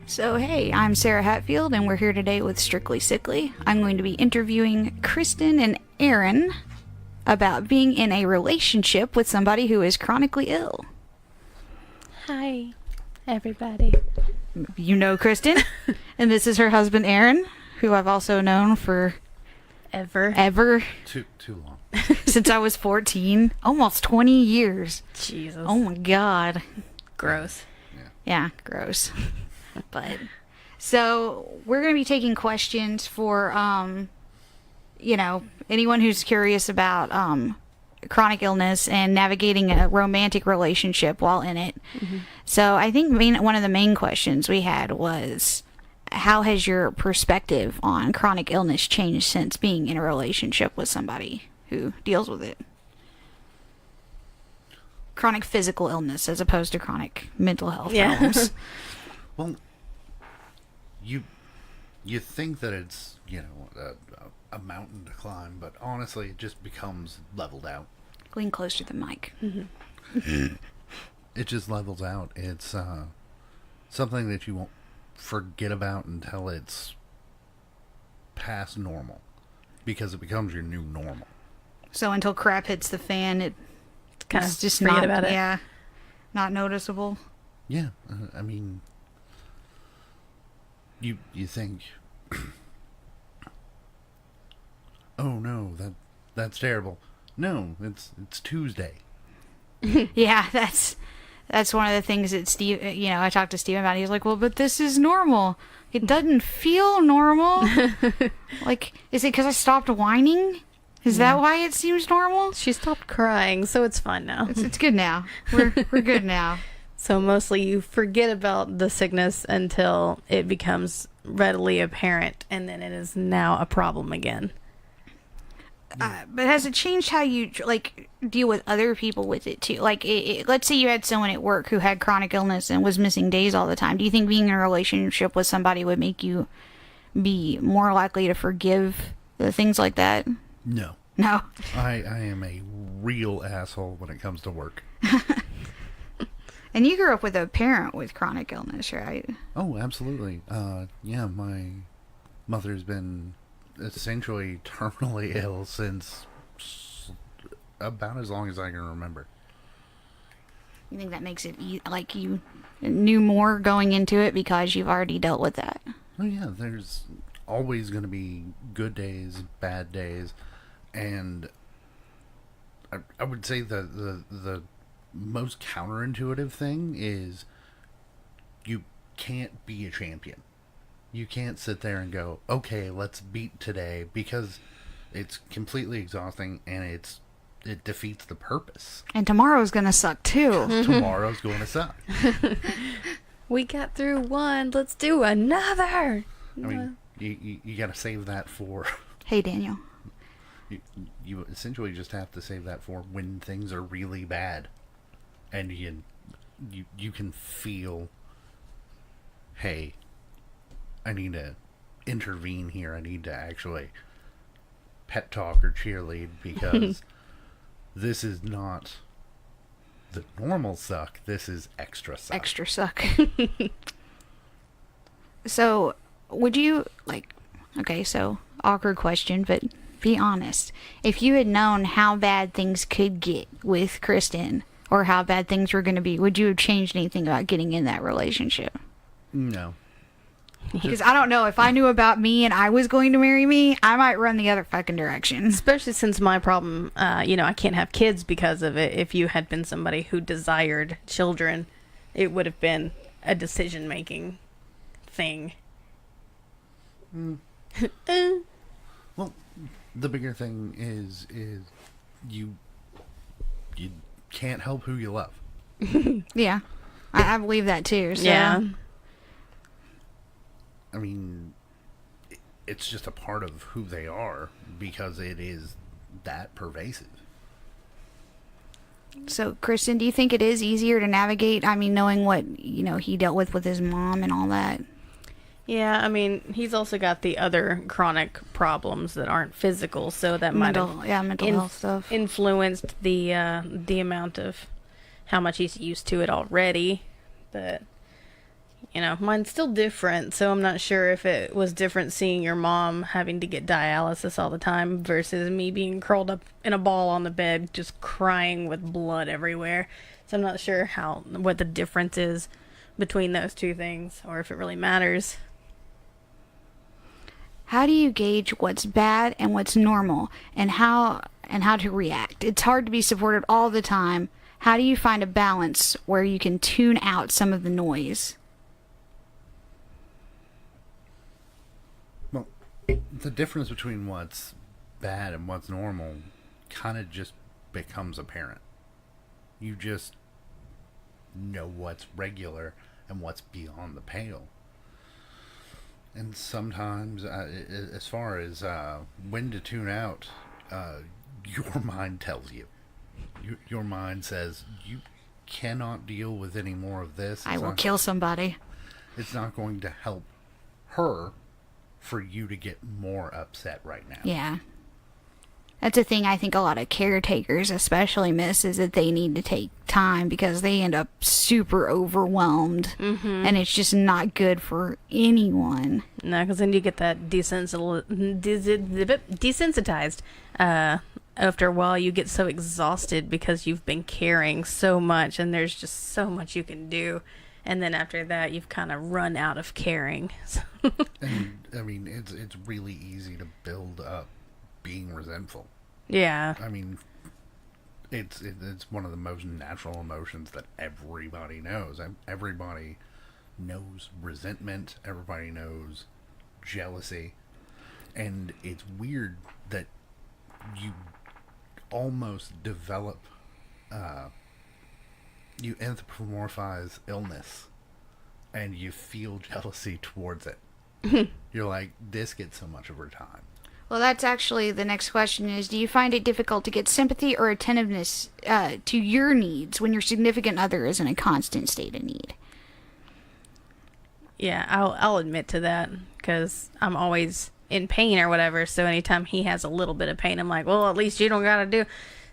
So, hey, I'm Sarah Hatfield, and we're here today with Strictly Sickly. I'm going to be interviewing Kristin and Aaron about being in a relationship with somebody who is chronically ill. Hi, everybody. You know Kristin, and this is her husband, Aaron, who I've also known for ever. Too long. Since I was 14. Almost 20 years. Jesus. Oh my God. Gross. Yeah, gross. But so we're going to be taking questions for anyone who's curious about chronic illness and navigating a romantic relationship while in it. Mm-hmm. So I think one of the main questions we had was, how has your perspective on chronic illness changed since being in a relationship with somebody who deals with it? Chronic physical illness as opposed to chronic mental health problems. Well, you think that it's, a mountain to climb, but honestly, it just becomes leveled out. Lean close to the mic. Mm-hmm. It just levels out. It's something that you won't forget about until it's past normal, because it becomes your new normal. So until crap hits the fan, it's kind of just forget not about it. Yeah, not noticeable. Yeah, I mean, you think, oh no, that's terrible. No, it's Tuesday. Yeah, that's one of the things that Steve, I talked to Steve about. He's like, well, but this is normal. It doesn't feel normal. Like, is it because I stopped whining? Is that why it seems normal? She stopped crying, so it's fine now. It's good now. We're good now. So mostly you forget about the sickness until it becomes readily apparent, and then it is now a problem again. But has it changed how you deal with other people with it too? Like, let's say you had someone at work who had chronic illness and was missing days all the time. Do you think being in a relationship with somebody would make you be more likely to forgive the things like that? No. No. I am a real asshole when it comes to work. And you grew up with a parent with chronic illness, right? Oh, absolutely. Yeah, my mother's been essentially terminally ill since about as long as I can remember. You think that makes it like you knew more going into it because you've already dealt with that? Oh yeah, there's always going to be good days, bad days, and I would say the most counterintuitive thing is you can't be a champion. You can't sit there and go, okay, let's beat today, because it's completely exhausting and it defeats the purpose. And tomorrow's gonna suck too. Tomorrow's going to suck. We got through one, let's do another. I mean, you got to save that for... Hey, Daniel. You essentially just have to save that for when things are really bad. And you can feel, hey, I need to intervene here. I need to actually pet talk or cheerlead, because this is not the normal suck. This is extra suck. Extra suck. So, would you, okay, so, awkward question, but be honest. If you had known how bad things could get with Kristin, or how bad things were going to be, would you have changed anything about getting in that relationship? No. Because I don't know, if I knew about me and I was going to marry me, I might run the other fucking direction. Especially since my problem, I can't have kids because of it. If you had been somebody who desired children, it would have been a decision-making thing. Well, the bigger thing is you can't help who you love. Yeah. I believe that too. So. Yeah. I mean, it's just a part of who they are, because it is that pervasive. So, Kristin, do you think it is easier to navigate? I mean, knowing what, he dealt with his mom and all that. Yeah, I mean, he's also got the other chronic problems that aren't physical, so that might have mental health stuff influenced the amount of how much he's used to it already. But You know, mine's still different, so I'm not sure if it was different seeing your mom having to get dialysis all the time versus me being curled up in a ball on the bed just crying with blood everywhere. So I'm not sure what the difference is between those two things, or if it really matters. How do you gauge what's bad and what's normal, and how to react? It's hard to be supported all the time. How do you find a balance where you can tune out some of the noise? Well, the difference between what's bad and what's normal kind of just becomes apparent. You just know what's regular and what's beyond the pale. And sometimes, as far as when to tune out, your mind tells you. Your mind says, you cannot deal with any more of this. I will kill somebody. It's not going to help her for you to get more upset right now. Yeah. That's a thing I think a lot of caretakers especially miss, is that they need to take time because they end up super overwhelmed. Mm-hmm. And it's just not good for anyone. No, because then you get that desensitized. After a while, you get so exhausted because you've been caring so much and there's just so much you can do. And then after that, you've kind of run out of caring. And, I mean, it's really easy to build up being resentful. Yeah. I mean, it's one of the most natural emotions that everybody knows. Everybody knows resentment. Everybody knows jealousy. And it's weird that you almost develop, you anthropomorphize illness and you feel jealousy towards it. You're like, this gets so much of her time. Well, that's actually the next question is, do you find it difficult to get sympathy or attentiveness to your needs when your significant other is in a constant state of need? Yeah, I'll admit to that because I'm always in pain or whatever. So anytime he has a little bit of pain, I'm like, well, at least you don't got to do.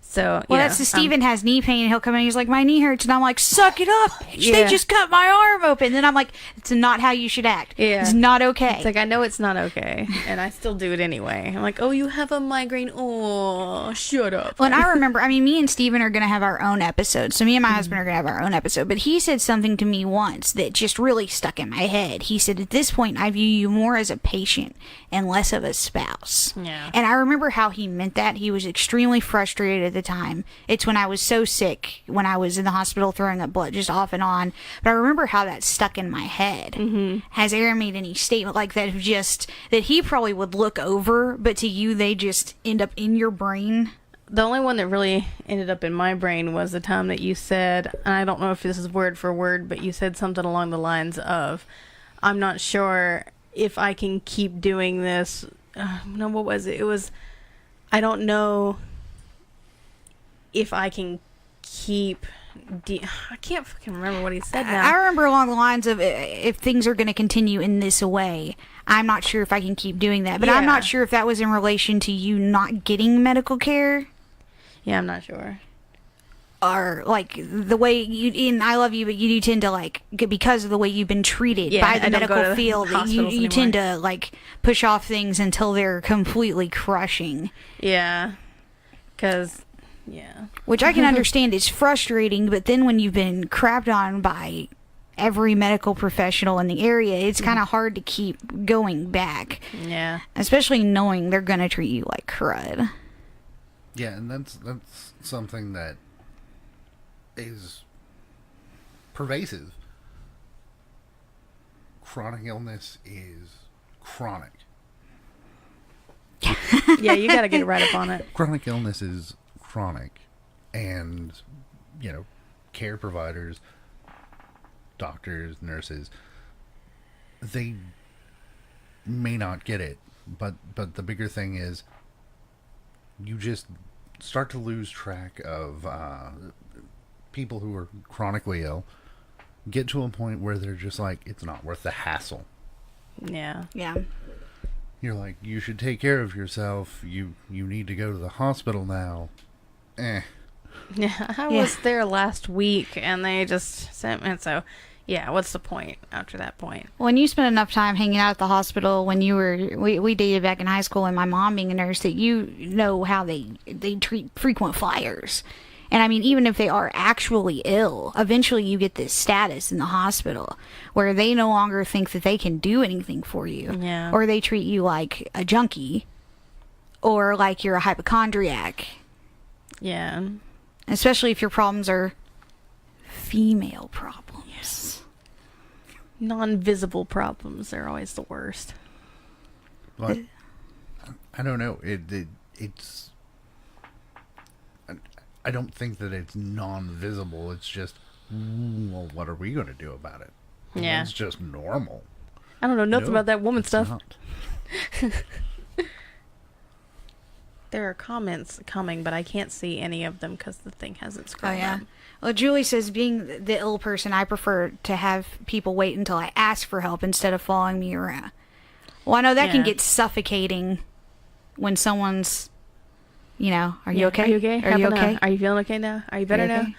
So, well, that's the Steven has knee pain, and he'll come in and he's like, my knee hurts, and I'm like, suck it up, bitch. Yeah. They just cut my arm open. Then I'm like, it's not how you should act. Yeah. It's not okay. It's like, I know it's not okay, and I still do it anyway. I'm like, oh, you have a migraine? Oh, shut up. Well, and I remember, I mean, me and Steven are going to have our own episode, so me and my husband are going to have our own episode, but he said something to me once that just really stuck in my head. He said, at this point, I view you more as a patient and less of a spouse. Yeah. And I remember how he meant that. He was extremely frustrated at the time. It's when I was so sick, when I was in the hospital throwing up blood just off and on. But I remember how that stuck in my head. Mm-hmm. Has Aaron made any statement like that of just, that he probably would look over, but to you, they just end up in your brain? The only one that really ended up in my brain was the time that you said, and I don't know if this is word for word, but you said something along the lines of, I'm not sure if I can keep doing this. No, what was it? It was, I don't know if I can keep... I can't fucking remember what he said now. I remember along the lines of, if things are going to continue in this way, I'm not sure if I can keep doing that. But yeah. I'm not sure if that was in relation to you not getting medical care. Yeah, I'm not sure. Or, like, the way you... And I love you, but you do tend to, like... Because of the way you've been treated by the medical field, you tend to, like, push off things until they're completely crushing. Yeah. Because... Yeah. Which I can understand is frustrating, but then when you've been crapped on by every medical professional in the area, it's kind of hard to keep going back. Yeah. Especially knowing they're going to treat you like crud. Yeah, and that's something that is pervasive. Chronic illness is chronic. Yeah, you got to get right up on it. Chronic illness is chronic, and care providers, doctors, nurses, they may not get it, but the bigger thing is you just start to lose track of people who are chronically ill, get to a point where they're just like, it's not worth the hassle. Yeah You're like, you should take care of yourself, you need to go to the hospital now. Yeah, I was there last week, and they just sent me. So, Yeah, what's the point after that point? When you spent enough time hanging out at the hospital when you were, we dated back in high school and my mom being a nurse, that you know how they treat frequent flyers. And I mean, even if they are actually ill, eventually you get this status in the hospital where they no longer think that they can do anything for you. Yeah. Or they treat you like a junkie or like you're a hypochondriac. Yeah. Especially if your problems are female problems. Yes. Non-visible problems are always the worst. Well, I don't know. It's. I don't think that it's non-visible. It's just, well, what are we going to do about it? Yeah. It's just normal. I don't know nothing No, about that woman it's stuff. not. There are comments coming, but I can't see any of them because the thing hasn't scrolled up. Well, Julie says, being the ill person, I prefer to have people wait until I ask for help instead of following me around. Well, I know that can Yeah. get suffocating when someone's, you know, are you Yeah. okay? Are you okay? Are you okay? Are you feeling okay now? Are you better you okay? now?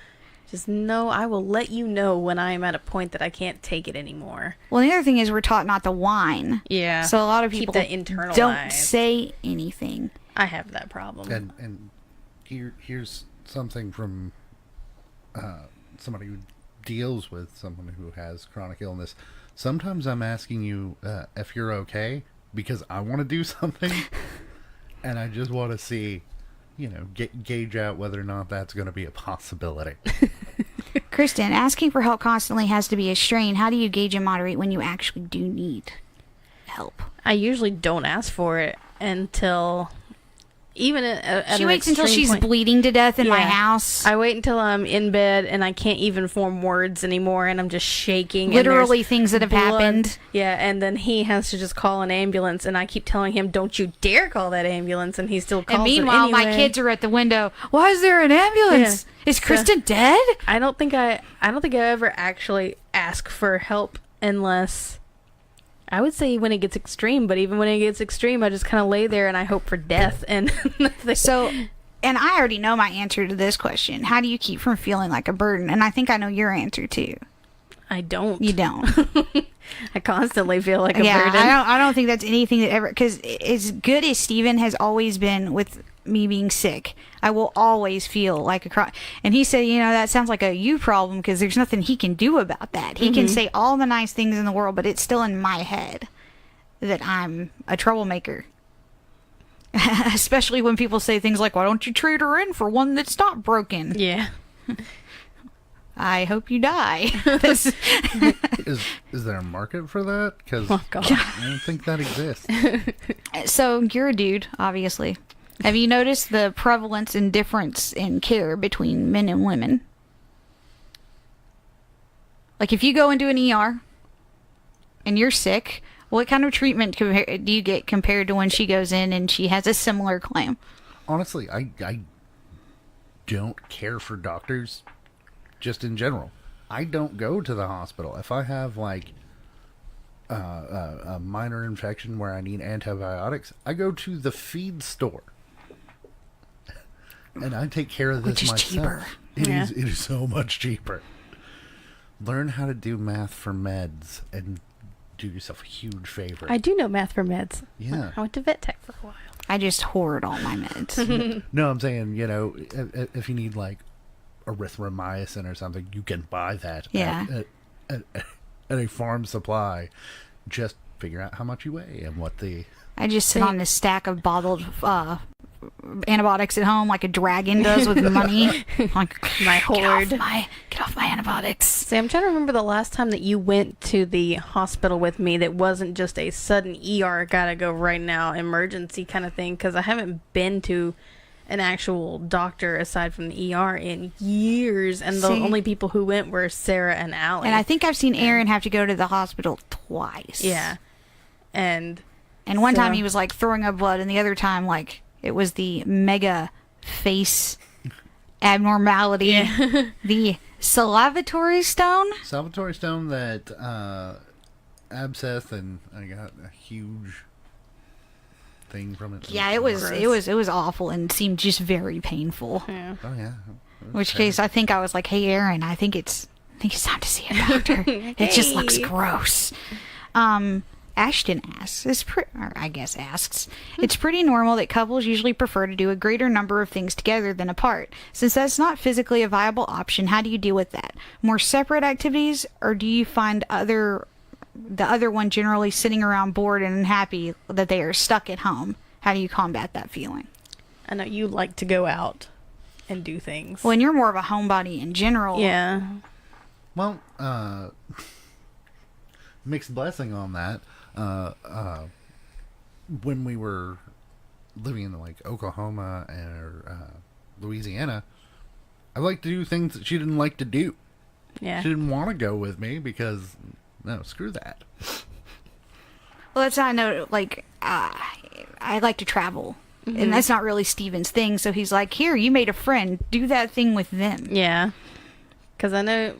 Just know I will let you know when I am at a point that I can't take it anymore. Well, the other thing is we're taught not to whine. Yeah. So a lot of Keep people that internalized. don't say anything. I have that problem. And here's something from somebody who deals with someone who has chronic illness. Sometimes I'm asking you if you're okay because I want to do something, and I just want to see, gauge out whether or not that's going to be a possibility. Kristin, asking for help constantly has to be a strain. How do you gauge and moderate when you actually do need help? I usually don't ask for it until... Even at She an waits until extreme she's point. bleeding to death in my Yeah. house. I wait until I'm in bed and I can't even form words anymore and I'm just shaking. and Literally there's things that have blood. happened. Yeah, and then he has to just call an ambulance and I keep telling him, don't you dare call that ambulance, and he still calls And it meanwhile, my anyway. kids are at the window. Why is there an ambulance? Yeah. Is So- Kristin dead? I don't think I ever actually ask for help unless... I would say when it gets extreme, but even when it gets extreme, I just kind of lay there and I hope for death. And nothing. So, and I already know my answer to this question. How do you keep from feeling like a burden? And I think I know your answer too. I don't. You don't. I constantly feel like a Yeah, burden. I don't think that's anything that ever, because as good as Steven has always been with me being sick, I will always feel like a cry. And he said, that sounds like a you problem because there's nothing he can do about that. He can say all the nice things in the world, but it's still in my head that I'm a troublemaker. Especially when people say things like, why don't you trade her in for one that's not broken? Yeah. I hope you die. Is there a market for that? Because Oh, God. I don't think that exists. So you're a dude, obviously. Have you noticed the prevalence and difference in care between men and women? Like if you go into an ER and you're sick, what kind of treatment do you get compared to when she goes in and she has a similar claim? Honestly, I don't care for doctors just in general. I don't go to the hospital. If I have like a minor infection where I need antibiotics, I go to the feed store. And I take care of this Which is myself. cheaper. It Yeah. is. It is so much cheaper. Learn how to do math for meds and do yourself a huge favor. I do know math for meds. Yeah. I went to vet tech for a while. I just hoard all my meds. No, I'm saying, if you need like erythromycin or something, you can buy that Yeah. at a farm supply. Just figure out how much you weigh and what the... I just sit on this stack of bottled antibiotics at home like a dragon does with money. Like, My hoard. Get off my antibiotics. See, I'm trying to remember the last time that you went to the hospital with me that wasn't just a sudden ER, gotta go right now, emergency kind of thing, because I haven't been to an actual doctor aside from the ER in years, and the See? only people who went were Sarah and Allie. And I think I've seen Aaron have to go to the hospital twice. Yeah. And And one time So- he was like throwing up blood, and the other time like it was the mega face abnormality, Yeah. the salivatory stone. Salvatore Stone, that abscess, and I got a huge thing from it. Yeah, it was awful and seemed just very painful. yeah. Oh, yeah. In which case, I think I was like, "Hey, Aaron, I think it's think it's time to see a doctor. It just looks gross. Ashton asks, it's pretty normal that couples usually prefer to do a greater number of things together than apart. Since that's not physically a viable option, how do you deal with that? More separate activities, or do you find the other one generally sitting around bored and unhappy that they are stuck at home? How do you combat that feeling? I know you like to go out and do things. Well, and you're more of a homebody in general. Yeah. Well, mixed blessing on that. When we were living in like Oklahoma or Louisiana, I liked to do things that she didn't like to do. Yeah. She didn't want to go with me because, no, screw that. Well, that's how I know, like, I like to travel. And that's not really Steven's thing. So he's like, here, you made a friend. Do that thing with them. Yeah. Because I know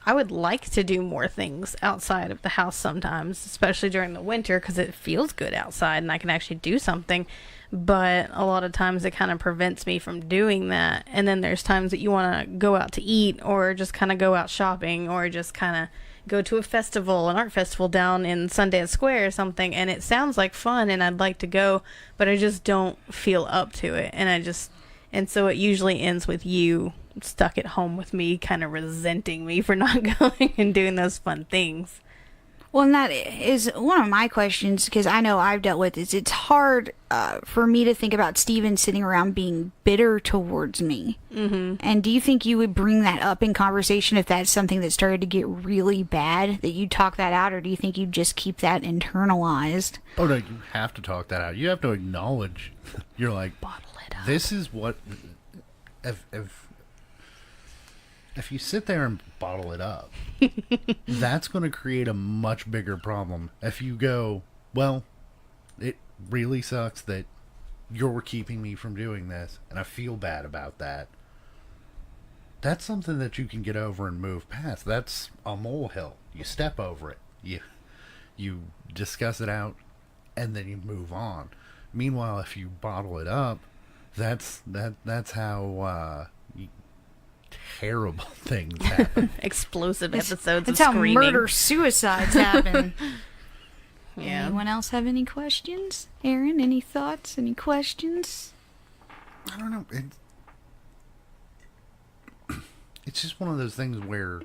I would like to do more things outside of the house sometimes, especially during the winter, because it feels good outside and I can actually do something. But a lot of times it kind of prevents me from doing that. And then there's times that you want to go out to eat or just kind of go out shopping or just kind of go to a festival, an art festival down in Sundance Square or something. And it sounds like fun and I'd like to go, but I just don't feel up to it. And so it usually ends with you stuck at home with me, kind of resenting me for not going and doing those fun things. Well, and that is one of my questions, because I know I've dealt with this. It's hard for me to think about Steven sitting around being bitter towards me. Mm-hmm. And do you think you would bring that up in conversation if that's something that started to get really bad, that you talk that out, or do you think you just keep that internalized? Oh, no, you have to talk that out. You have to acknowledge. You're like, Bottle it up. this is what... If you sit there and bottle it up, that's going to create a much bigger problem. If you go, well, it really sucks that you're keeping me from doing this, and I feel bad about that. That's something that you can get over and move past. That's a molehill. You step over it. You discuss it out, and then you move on. Meanwhile, if you bottle it up, that's how terrible things happen. Explosive episodes That's of how screaming. murder-suicides happen. Yeah. Anyone else have any questions? Aaron, any thoughts? Any questions? I don't know. It's just one of those things where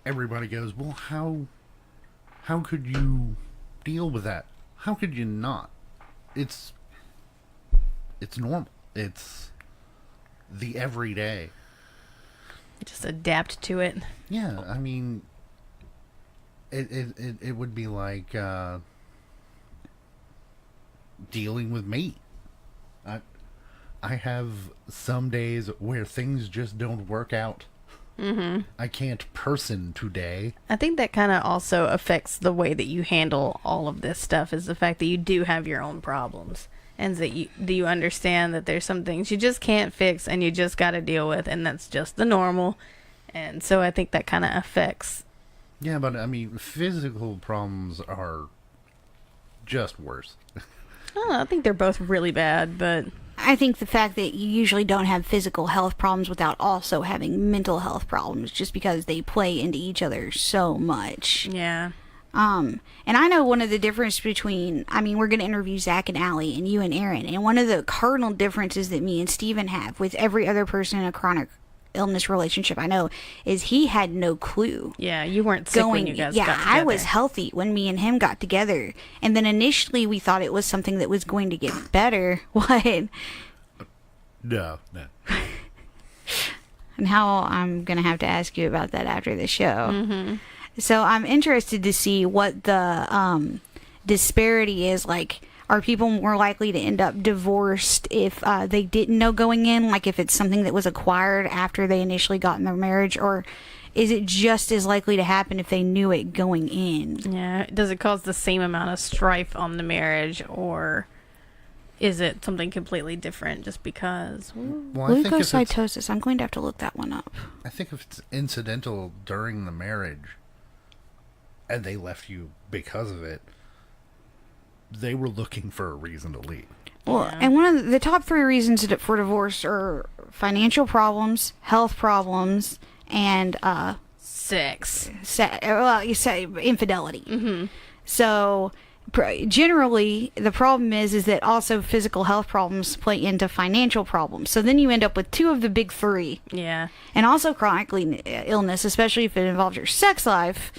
everybody goes, well, how could you deal with that? How could you not? It's normal. It's the everyday. Just adapt to it. Yeah, I mean, it would be like dealing with me. I have some days where things just don't work out. Mm-hmm. I can't person today. I think that kind of also affects the way that you handle all of this stuff, is the fact that you do have your own problems. And that you understand that there's some things you just can't fix and you just got to deal with, and that's just the normal. And so I think that kind of affects. Yeah, but I mean, physical problems are just worse. I don't know, I think they're both really bad, but I think the fact that you usually don't have physical health problems without also having mental health problems, just because they play into each other so much. yeah. And I know one of the difference between, I mean, we're going to interview Zach and Allie and you and Aaron, and one of the cardinal differences that me and Steven have with every other person in a chronic illness relationship I know is he had no clue. Yeah, you weren't sick when you guys got together. I was healthy when me and him got together, and then initially we thought it was something that was going to get better. What? No. And how I'm going to have to ask you about that after the show. Mm-hmm. So I'm interested to see what the disparity is. Like, are people more likely to end up divorced if they didn't know going in? Like, if it's something that was acquired after they initially got in their marriage? Or is it just as likely to happen if they knew it going in? Yeah. Does it cause the same amount of strife on the marriage, or is it something completely different just because? Well, I think if Leukocytosis. I'm going to have to look that one up. I think if it's incidental during the marriage, and they left you because of it, they were looking for a reason to leave. Well, and one of the top 3 reasons for divorce are financial problems, health problems, and Sex. you say infidelity. Mm-hmm. So generally, the problem is that also physical health problems play into financial problems. So then you end up with two of the big three. Yeah. And also chronic illness, especially if it involves your sex life.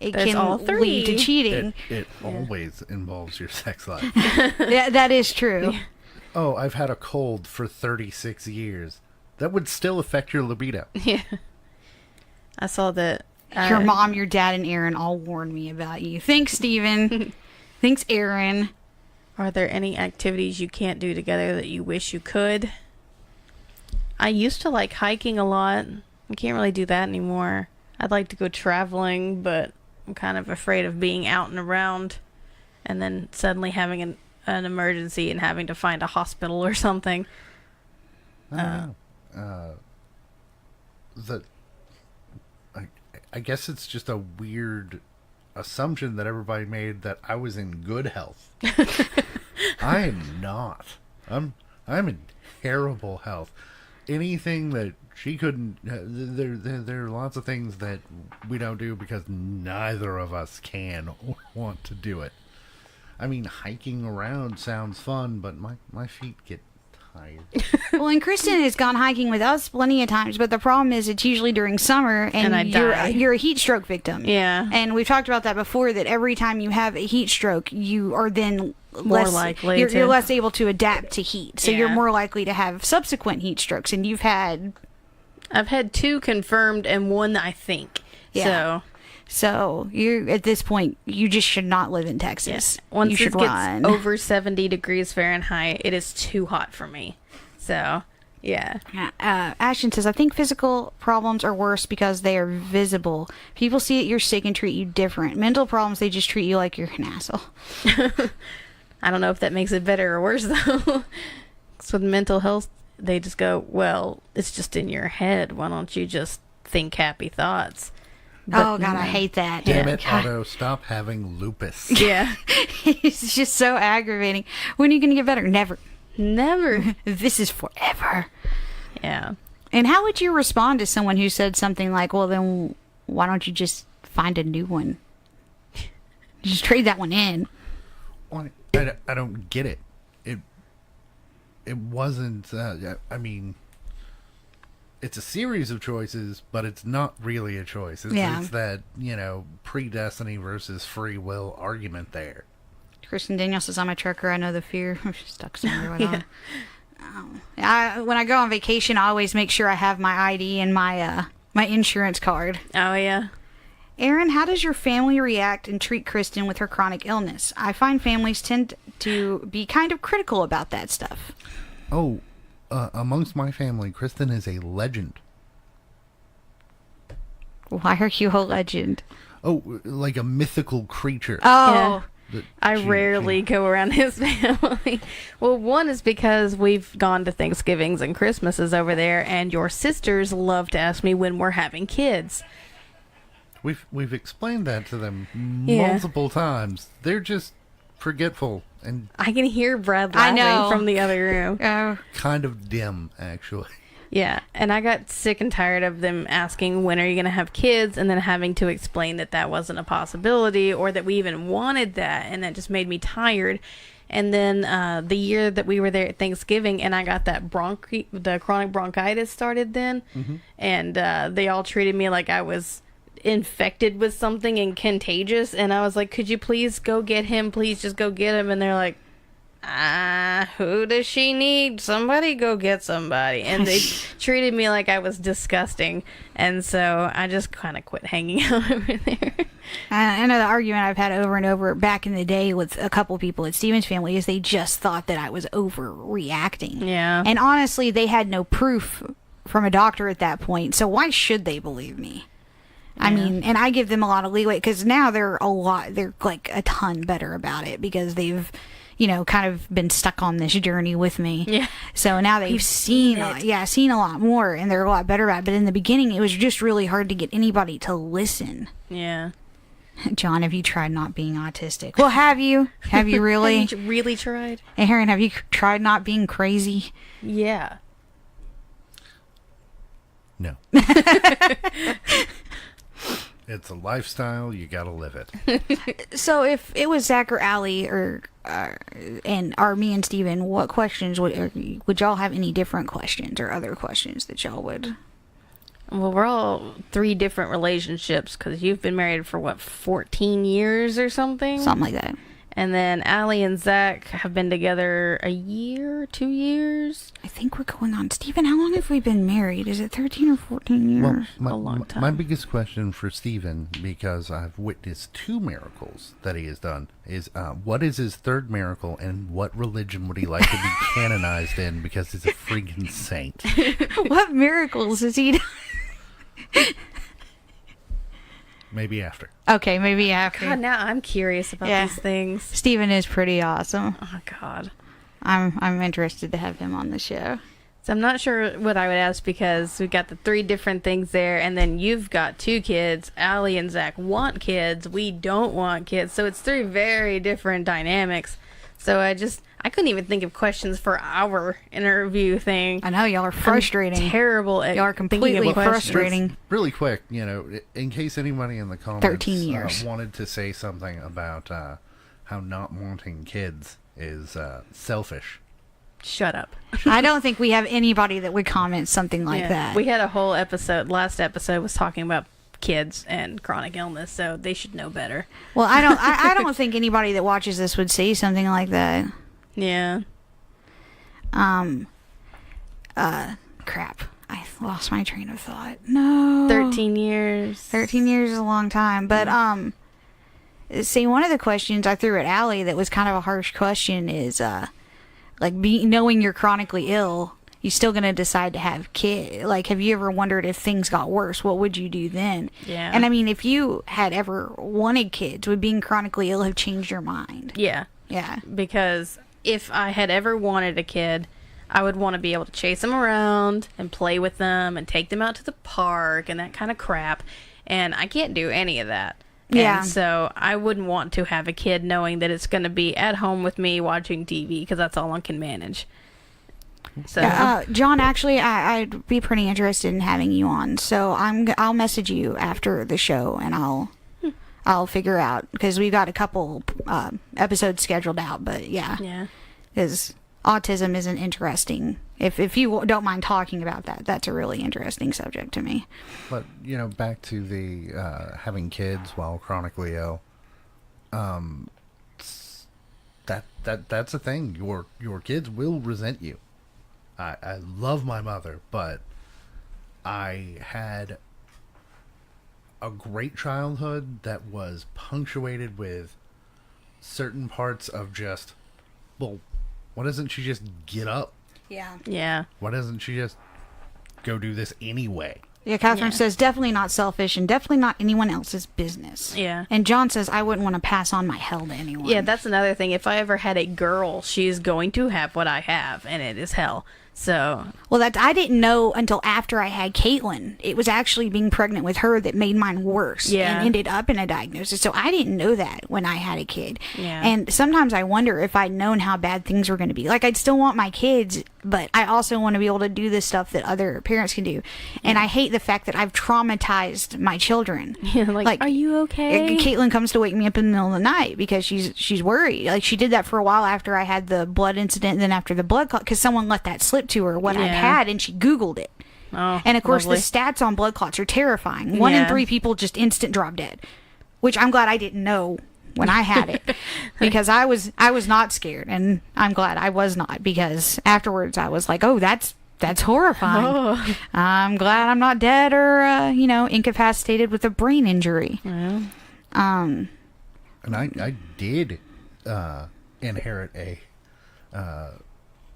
It There's all can three. lead to cheating. It always involves your sex life. Yeah, that is true. Oh, I've had a cold for 36 years. That would still affect your libido. Yeah. I saw that. Your mom, your dad, and Aaron all warned me about you. Thanks, Steven. Thanks, Aaron. Are there any activities you can't do together that you wish you could? I used to like hiking a lot. I can't really do that anymore. I'd like to go traveling, but I'm kind of afraid of being out and around and then suddenly having an emergency and having to find a hospital or something. I don't know. I guess it's just a weird assumption that everybody made that I was in good health. I am not. I'm in terrible health. Anything that she couldn't, there are lots of things that we don't do because neither of us can or want to do it. I mean, hiking around sounds fun, but my feet get tired. Well, and Kristin has gone hiking with us plenty of times, but the problem is it's usually during summer, and I die. you're a heat stroke victim. Yeah. And we've talked about that before, that every time you have a heat stroke, you are then More likely you're to- less able to adapt to heat. So you're Yeah. more likely to have subsequent heat strokes, and you've had... I've had 2 confirmed and 1 I think. Yeah. So you're at this point, you just should not live in Texas. Once you it should gets run. over 70 degrees Fahrenheit, it is too hot for me. So, yeah. Ashton says, I think physical problems are worse because they are visible. People see that you're sick and treat you different. Mental problems, they just treat you like you're an asshole. I don't know if that makes it better or worse, though. 'Cause with mental health, they just go, well, it's just in your head. Why don't you just think happy thoughts? Oh, God, I hate that. Damn it, God. Otto, stop having lupus. Yeah. It's just so aggravating. When are you going to get better? Never. Never. This is forever. Yeah. And how would you respond to someone who said something like, well, then why don't you just find a new one? Just trade that one in. Why? I don't get it. It wasn't, I mean, it's a series of choices, but it's not really a choice. It's that, predestiny versus free will argument there. Kristen Daniel says, I'm a trucker. I know the fear. I'm stuck somewhere with Yeah. when I go on vacation, I always make sure I have my ID and my insurance card. Oh, yeah. Aaron, how does your family react and treat Kristin with her chronic illness? I find families tend to be kind of critical about that stuff. Oh, amongst my family, Kristin is a legend. Why are you a legend? Oh, like a mythical creature. Oh, that I she- rarely go around his family. Well, one is because we've gone to Thanksgivings and Christmases over there, and your sisters love to ask me when we're having kids. We've explained that to them Yeah. multiple times. They're just forgetful and I can hear Brad I laughing know. from the other room. kind of dim, actually. Yeah, and I got sick and tired of them asking, when are you going to have kids? And then having to explain that that wasn't a possibility or that we even wanted that. And that just made me tired. And then the year that we were there at Thanksgiving and I got that the chronic bronchitis started then. Mm-hmm. And they all treated me like I was infected with something and contagious. And I was like, could you please go get him? Please just go get him. And they're like, who does she need? Somebody go get somebody. And they treated me like I was disgusting. And so I just kind of quit hanging out over there. I know the argument I've had over and over back in the day with a couple people at Steven's family is they just thought that I was overreacting. Yeah. And honestly, they had no proof from a doctor at that point. So why should they believe me? I mean, and I give them a lot of leeway because now they're like a ton better about it because they've, kind of been stuck on this journey with me. Yeah. So now they've seen a lot more and they're a lot better about it. But in the beginning, it was just really hard to get anybody to listen. Yeah. John, have you tried not being autistic? Well, have you? Have you really? Have you really tried? Aaron, have you tried not being crazy? Yeah. No. It's a lifestyle. You gotta live it. So if it was Zach or Allie or me and Steven, what questions would y'all have any different questions or other questions that y'all would? Well, we're all 3 different relationships because you've been married for, what, 14 years or something? Something like that. And then Allie and Zach have been together a year, 2 years? I think we're going on. Steven, how long have we been married? Is it 13 or 14 years? Well, A long time. My biggest question for Stephen, because I've witnessed 2 miracles that he has done, is what is his 3rd miracle, and what religion would he like to be canonized in, because he's a freaking saint? What miracles has he done? Maybe after. Okay, maybe after. God, now I'm curious about Yeah. these things. Steven is pretty awesome. Oh, God. I'm interested to have him on the show. So I'm not sure what I would ask because we've got the 3 different things there, and then you've got 2 kids. Allie and Zach want kids. We don't want kids. So it's 3 very different dynamics. So I couldn't even think of questions for our interview thing. I know y'all are frustrating. I'm terrible at Y'all are thinking of completely questions. frustrating. Really quick, in case anybody in the comments 13 years. wanted to say something about how not wanting kids is selfish. Shut up. I don't think we have anybody that would comment something like Yeah. that. We had a whole episode. Last episode was talking about kids and chronic illness, so they should know better. Well, I don't think anybody that watches this would say something like that. Yeah. Crap. I lost my train of thought. No. 13 years. 13 years is a long time. But, see, one of the questions I threw at Allie that was kind of a harsh question is, knowing you're chronically ill, you still going to decide to have kids. Like, have you ever wondered if things got worse? What would you do then? Yeah. And, I mean, if you had ever wanted kids, would being chronically ill have changed your mind? Yeah. Yeah. Because if I had ever wanted a kid, I would want to be able to chase them around and play with them and take them out to the park and that kind of crap. And I can't do any of that. Yeah. And so I wouldn't want to have a kid knowing that it's going to be at home with me watching TV because that's all I can manage. So John, actually, I'd be pretty interested in having you on. So I'll message you after the show and I'll figure out, because we've got a couple episodes scheduled out. But yeah, because autism is an interesting. If you don't mind talking about that, that's a really interesting subject to me. But back to the having kids while chronically ill. That's a thing. Your kids will resent you. I love my mother, but I had a great childhood that was punctuated with certain parts of just, well, why doesn't she just get up? Yeah. Why doesn't she just go do this anyway? Yeah, Catherine says definitely not selfish and definitely not anyone else's business. Yeah. And John says I wouldn't want to pass on my hell to anyone. Yeah, that's another thing. If I ever had a girl, she's going to have what I have, and it is hell. So, well, I didn't know until after I had Caitlin. It was actually being pregnant with her that made mine worse. Yeah. And ended up in a diagnosis. So I didn't know that when I had a kid. Yeah. And sometimes I wonder if I'd known how bad things were going to be. Like, I'd still want my kids, but I also want to be able to do the stuff that other parents can do. And I hate the fact that I've traumatized my children. yeah, like, are you okay? Caitlin comes to wake me up in the middle of the night because she's worried. Like, she did that for a while after I had the blood incident, and then after the blood clot, because someone let that slip to her what I'd had, and she Googled it. Oh, and of course, lovely. the stats on blood clots are terrifying. 1 in 3 people just instant drop dead, which I'm glad I didn't know when I had it, because I was not scared, and I'm glad I was not, because afterwards I was like, oh, that's horrifying. Oh. I'm glad I'm not dead or incapacitated with a brain injury. Yeah. And I did inherit a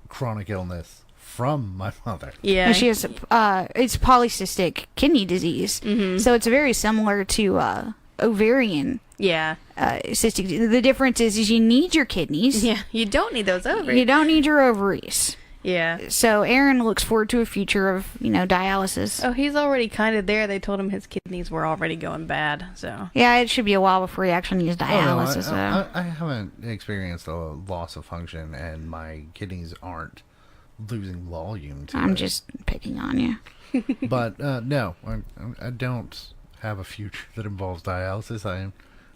chronic illness from my mother. Yeah. And she has it's polycystic kidney disease. Mm-hmm. So it's very similar to ovarian Yeah. cystic. The difference is you need your kidneys. Yeah. You don't need those ovaries. You don't need your ovaries. Yeah. So Aaron looks forward to a future of, dialysis. Oh, he's already kind of there. They told him his kidneys were already going bad. So. Yeah, it should be a while before he actually needs dialysis. I haven't experienced a loss of function, and my kidneys aren't losing volume to I'm it. just picking on you. But no, I don't have a future that involves dialysis.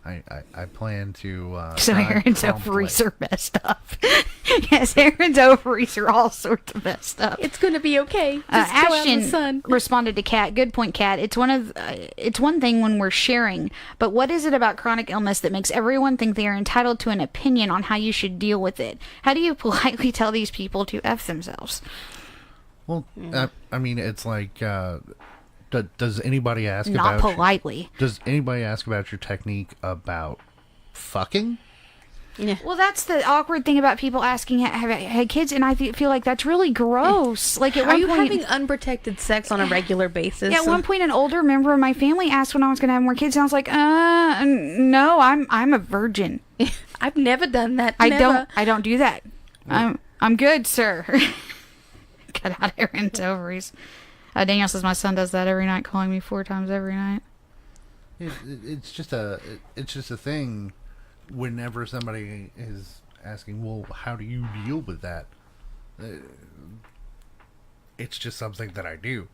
I plan to. So die Aaron's promptly. ovaries are messed up. Yes, Aaron's ovaries are all sorts of messed up. It's gonna be okay. Just go out in the Ashton sun. responded to Kat. Good point, Kat. It's it's one thing when we're sharing, but what is it about chronic illness that makes everyone think they are entitled to an opinion on how you should deal with it? How do you politely tell these people to F themselves? Well, I mean, it's like, does anybody ask Not about politely. Does anybody ask about your technique about fucking? Yeah. Well, that's the awkward thing about people asking have had kids, and I feel like that's really gross. Like at Are one you point, having unprotected sex on a regular basis? yeah, at one point, an older member of my family asked when I was going to have more kids, and I was like, no, I'm a virgin. I've never done that. I never. don't do that. I'm good, sir. Cut out Aaron's ovaries. Daniel says my son does that every night, calling me 4 times every night. It's just a thing. Whenever somebody is asking, well, how do you deal with that? It's just something that I do.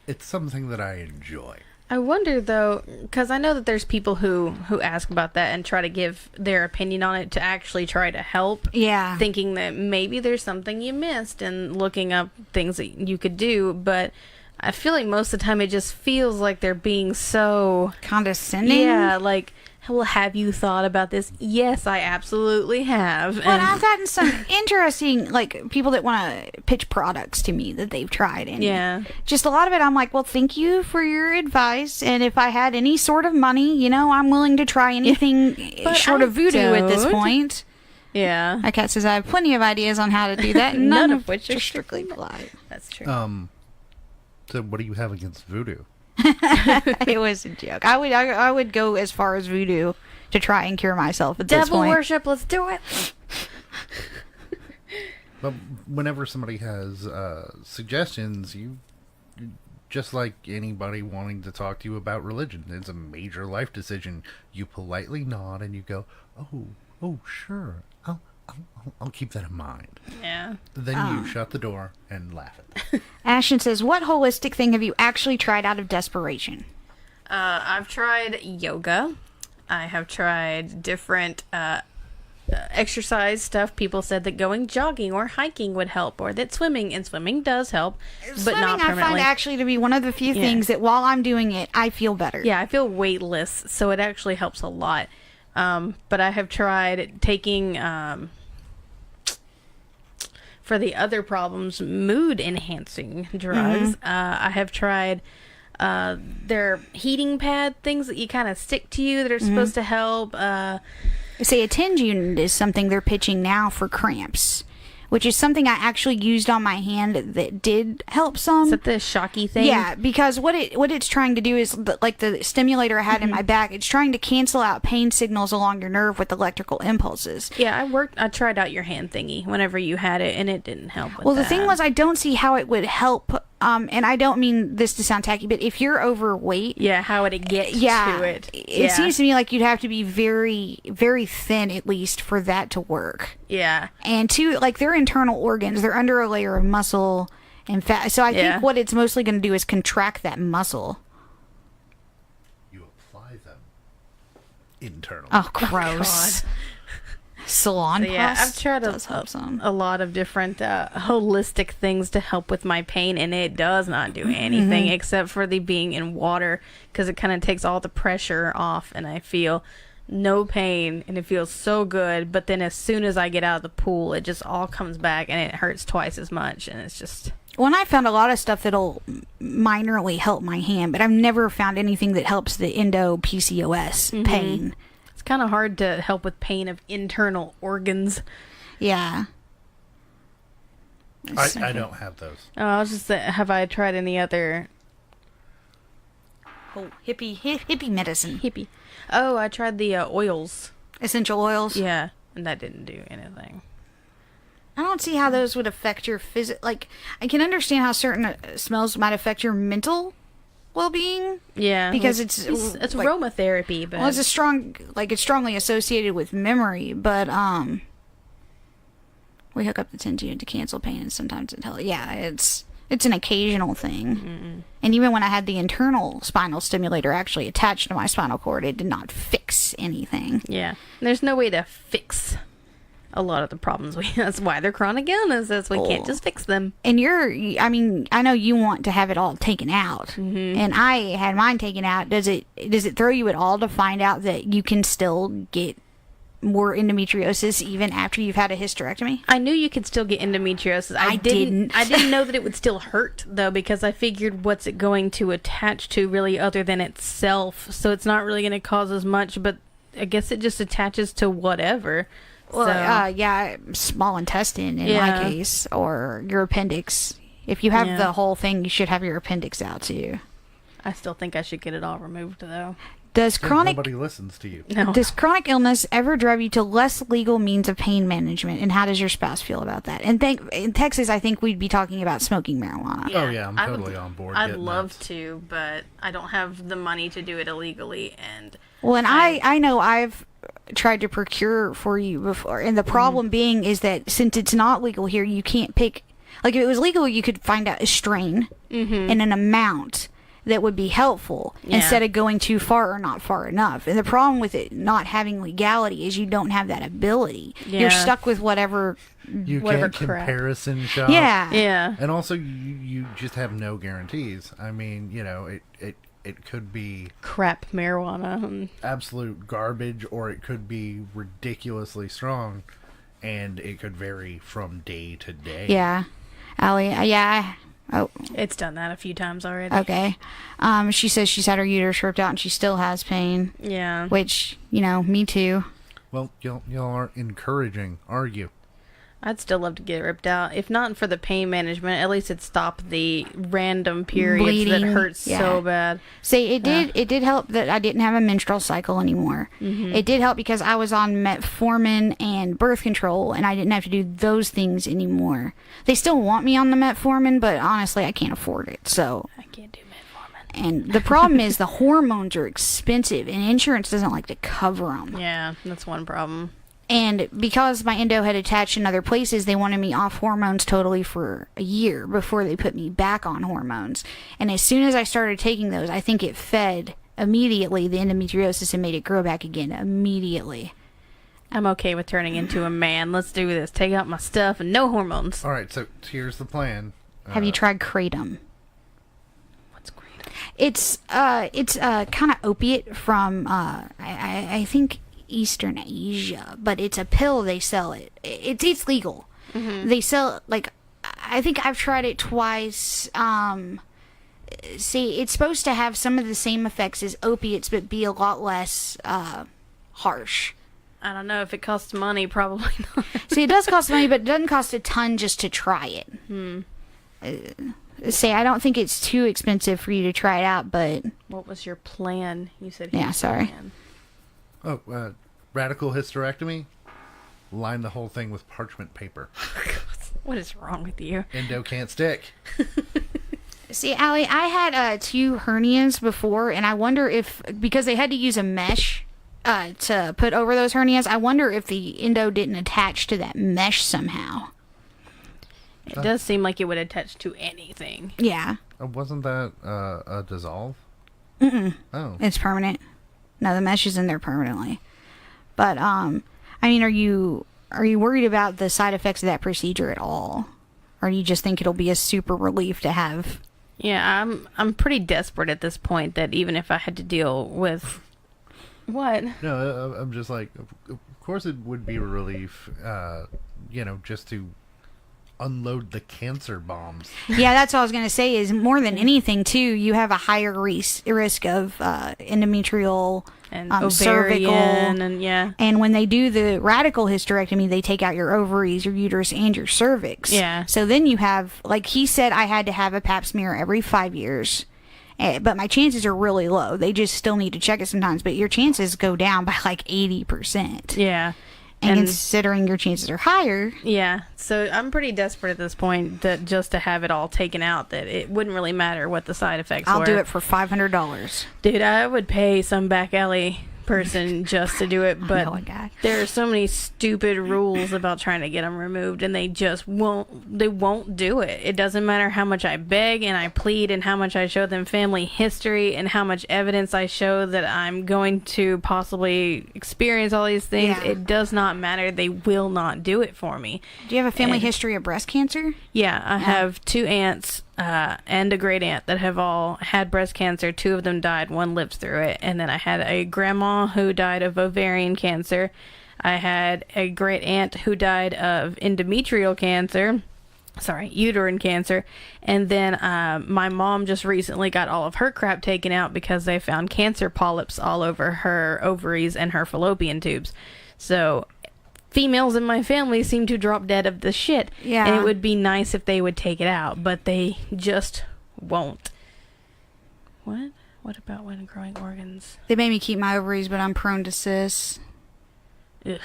It's something that I enjoy. I wonder though, because I know that there's people who ask about that and try to give their opinion on it to actually try to help. Yeah. Thinking that maybe there's something you missed and looking up things that you could do, but I feel like most of the time it just feels like they're being so Condescending? Yeah, like, well, have you thought about this? Yes, I absolutely have. Well, I've gotten some interesting, like, people that want to pitch products to me that they've tried. And yeah. just a lot of it, I'm like, well, thank you for your advice. And if I had any sort of money, I'm willing to try anything But short I of voodoo at this don't. point. Yeah. My cat says I have plenty of ideas on how to do that, and none of which are strictly polite. That's true. So what do you have against voodoo? It was a joke. I would go as far as voodoo to try and cure myself at this Devil point. worship, let's do it. But whenever somebody has suggestions, you just like anybody wanting to talk to you about religion, it's a major life decision. You politely nod and you go, "Oh, sure, I'll keep that in mind." Yeah. Then you shut the door and laugh at them. Ashton says, what holistic thing have you actually tried out of desperation? I've tried yoga. I have tried different exercise stuff. People said that going jogging or hiking would help, or that swimming does help, but Swimming, not I permanently. find actually to be one of the few things that while I'm doing it, I feel better. Yeah, I feel weightless, so it actually helps a lot. But I have tried taking, for the other problems, mood-enhancing drugs. I have tried their heating pad things that you kind of stick to you that are supposed to help. Say a tinge unit is something they're pitching now for cramps, which is something I actually used on my hand that did help some. Is that the shocky thing? Yeah, because what it's trying to do is, like the stimulator I had in my back, it's trying to cancel out pain signals along your nerve with electrical impulses. Yeah, I tried out your hand thingy whenever you had it, and it didn't help with Well, the that. thing was, I don't see how it would help, and I don't mean this to sound tacky, but if you're overweight, Yeah, how would it get to it? It seems to me like you'd have to be very, very thin, at least, for that to work. Yeah. And two, like, they're internal organs. They're under a layer of muscle and fat. So I think what it's mostly going to do is contract that muscle. You apply them internally. Oh, gross. Salon So, yeah, pus I've tried does help some. a lot of different holistic things to help with my pain, and it does not do anything except for the being in water, because it kind of takes all the pressure off, and I feel no pain, and it feels so good. But then as soon as I get out of the pool, it just all comes back, and it hurts twice as much, and it's just... Well, and I found a lot of stuff that'll minorly help my hand, but I've never found anything that helps the endo-PCOS pain. It's kind of hard to help with pain of internal organs. Yeah. I don't have those. Oh, I was just have I tried any other Oh, hippie medicine. hippie? Oh, I tried the oils. Essential oils. Yeah, and that didn't do anything. I don't see how those would affect your like, I can understand how certain smells might affect your mental well-being. Yeah, Because it's it's like, aromatherapy, but well, it's it's strongly associated with memory, but We hook up the 10 to cancel pain, and sometimes it's an occasional thing. And even when I had the internal spinal stimulator actually attached to my spinal cord, it did not fix anything. Yeah. There's no way to fix a lot of the problems that's why they're chronic illnesses. We can't just fix them. And I know you want to have it all taken out. And I had mine taken out. Does it throw you at all to find out that you can still get more endometriosis even after you've had a hysterectomy? I knew you could still get endometriosis. I didn't know that it would still hurt, though, because I figured what's it going to attach to really other than itself? So it's not really going to cause as much, but I guess it just attaches to whatever. Well, small intestine in my case, or your appendix. If you have the whole thing, you should have your appendix out too. I still think I should get it all removed, though. Nobody listens to you. No. Does chronic illness ever drive you to less legal means of pain management, and how does your spouse feel about that? And in Texas, I think we'd be talking about smoking marijuana. Oh yeah, I'm totally on board. I'd love to, but I don't have the money to do it illegally. And I know I've tried to procure for you before, and the problem being is that since it's not legal here, you can't pick. Like if it was legal, you could find out a strain and an amount that would be helpful instead of going too far or not far enough. And the problem with it not having legality is you don't have that ability. You're stuck with whatever can't comparison shop. Yeah. And also you just have no guarantees. I mean, it could be crap marijuana, absolute garbage, or it could be ridiculously strong, and it could vary from day to day. Yeah. Allie, Oh. It's done that a few times already. Okay. She says she's had her uterus ripped out and she still has pain. Yeah. Which, me too. Well, y'all aren't encouraging, are you? I'd still love to get it ripped out. If not for the pain management, at least it stopped the random periods bleeding, that hurt so bad. See, it did help that I didn't have a menstrual cycle anymore. It did help because I was on metformin and birth control, and I didn't have to do those things anymore. They still want me on the metformin, but honestly, I can't afford it. So I can't do metformin. And the problem is the hormones are expensive, and insurance doesn't like to cover them. Yeah, that's one problem. And because my endo had attached in other places, they wanted me off hormones totally for a year before they put me back on hormones. And as soon as I started taking those, I think it fed immediately the endometriosis and made it grow back again immediately. I'm okay with turning into a man. Let's do this. Take out my stuff and no hormones. All right, so here's the plan. Have you tried kratom? What's kratom? It's kind of opiate from I think Eastern Asia, but it's a pill. They sell it. It's legal. They sell I think I've tried it twice. See, it's supposed to have some of the same effects as opiates, but be a lot less harsh. I don't know if it costs money. Probably not. See, it does cost money, but it doesn't cost a ton just to try it. See, I don't think it's too expensive for you to try it out, but what was your plan? You said sorry. Plan. Oh, radical hysterectomy? Line the whole thing with parchment paper. What is wrong with you? Endo can't stick. See, Allie, I had 2 hernias before, and I wonder if, because they had to use a mesh to put over those hernias, I wonder if the endo didn't attach to that mesh somehow. It does seem like it would attach to anything. Yeah. Wasn't that a dissolve? Oh. It's permanent. No, the mesh is in there permanently. But, I mean, are you worried about the side effects of that procedure at all? Or do you just think it'll be a super relief to have? Yeah, I'm pretty desperate at this point that even if I had to deal with... What? No, I'm just like, of course it would be a relief, just to unload the cancer bombs. Yeah, that's what I was going to say is more than anything, too, you have a higher risk of endometrial and cervical. And And when they do the radical hysterectomy, they take out your ovaries, your uterus, and your cervix. Yeah. So then you have, like he said, I had to have a pap smear every 5 years. But my chances are really low. They just still need to check it sometimes. But your chances go down by like 80%. Yeah. And considering your chances are higher. Yeah. So I'm pretty desperate at this point that just to have it all taken out, that it wouldn't really matter what the side effects were. I'll do it for $500. Dude, I would pay some back alley person just to do it, I but know a guy. there are so many stupid rules about trying to get them removed, and they just won't do it. It doesn't matter how much I beg and I plead and how much I show them family history and how much evidence I show that I'm going to possibly experience all these things. Yeah. It does not matter. They will not do it for me. Do you have a family history of breast cancer? Yeah, I have 2 aunts and a great aunt that have all had breast cancer. 2 of them died. 1 lives through it. And then I had a grandma who died of ovarian cancer. I had a great aunt who died of uterine cancer. And then my mom just recently got all of her crap taken out because they found cancer polyps all over her ovaries and her fallopian tubes. So females in my family seem to drop dead of the shit. Yeah. And it would be nice if they would take it out, but they just won't. What? What about when growing organs? They made me keep my ovaries, but I'm prone to cysts. Ugh.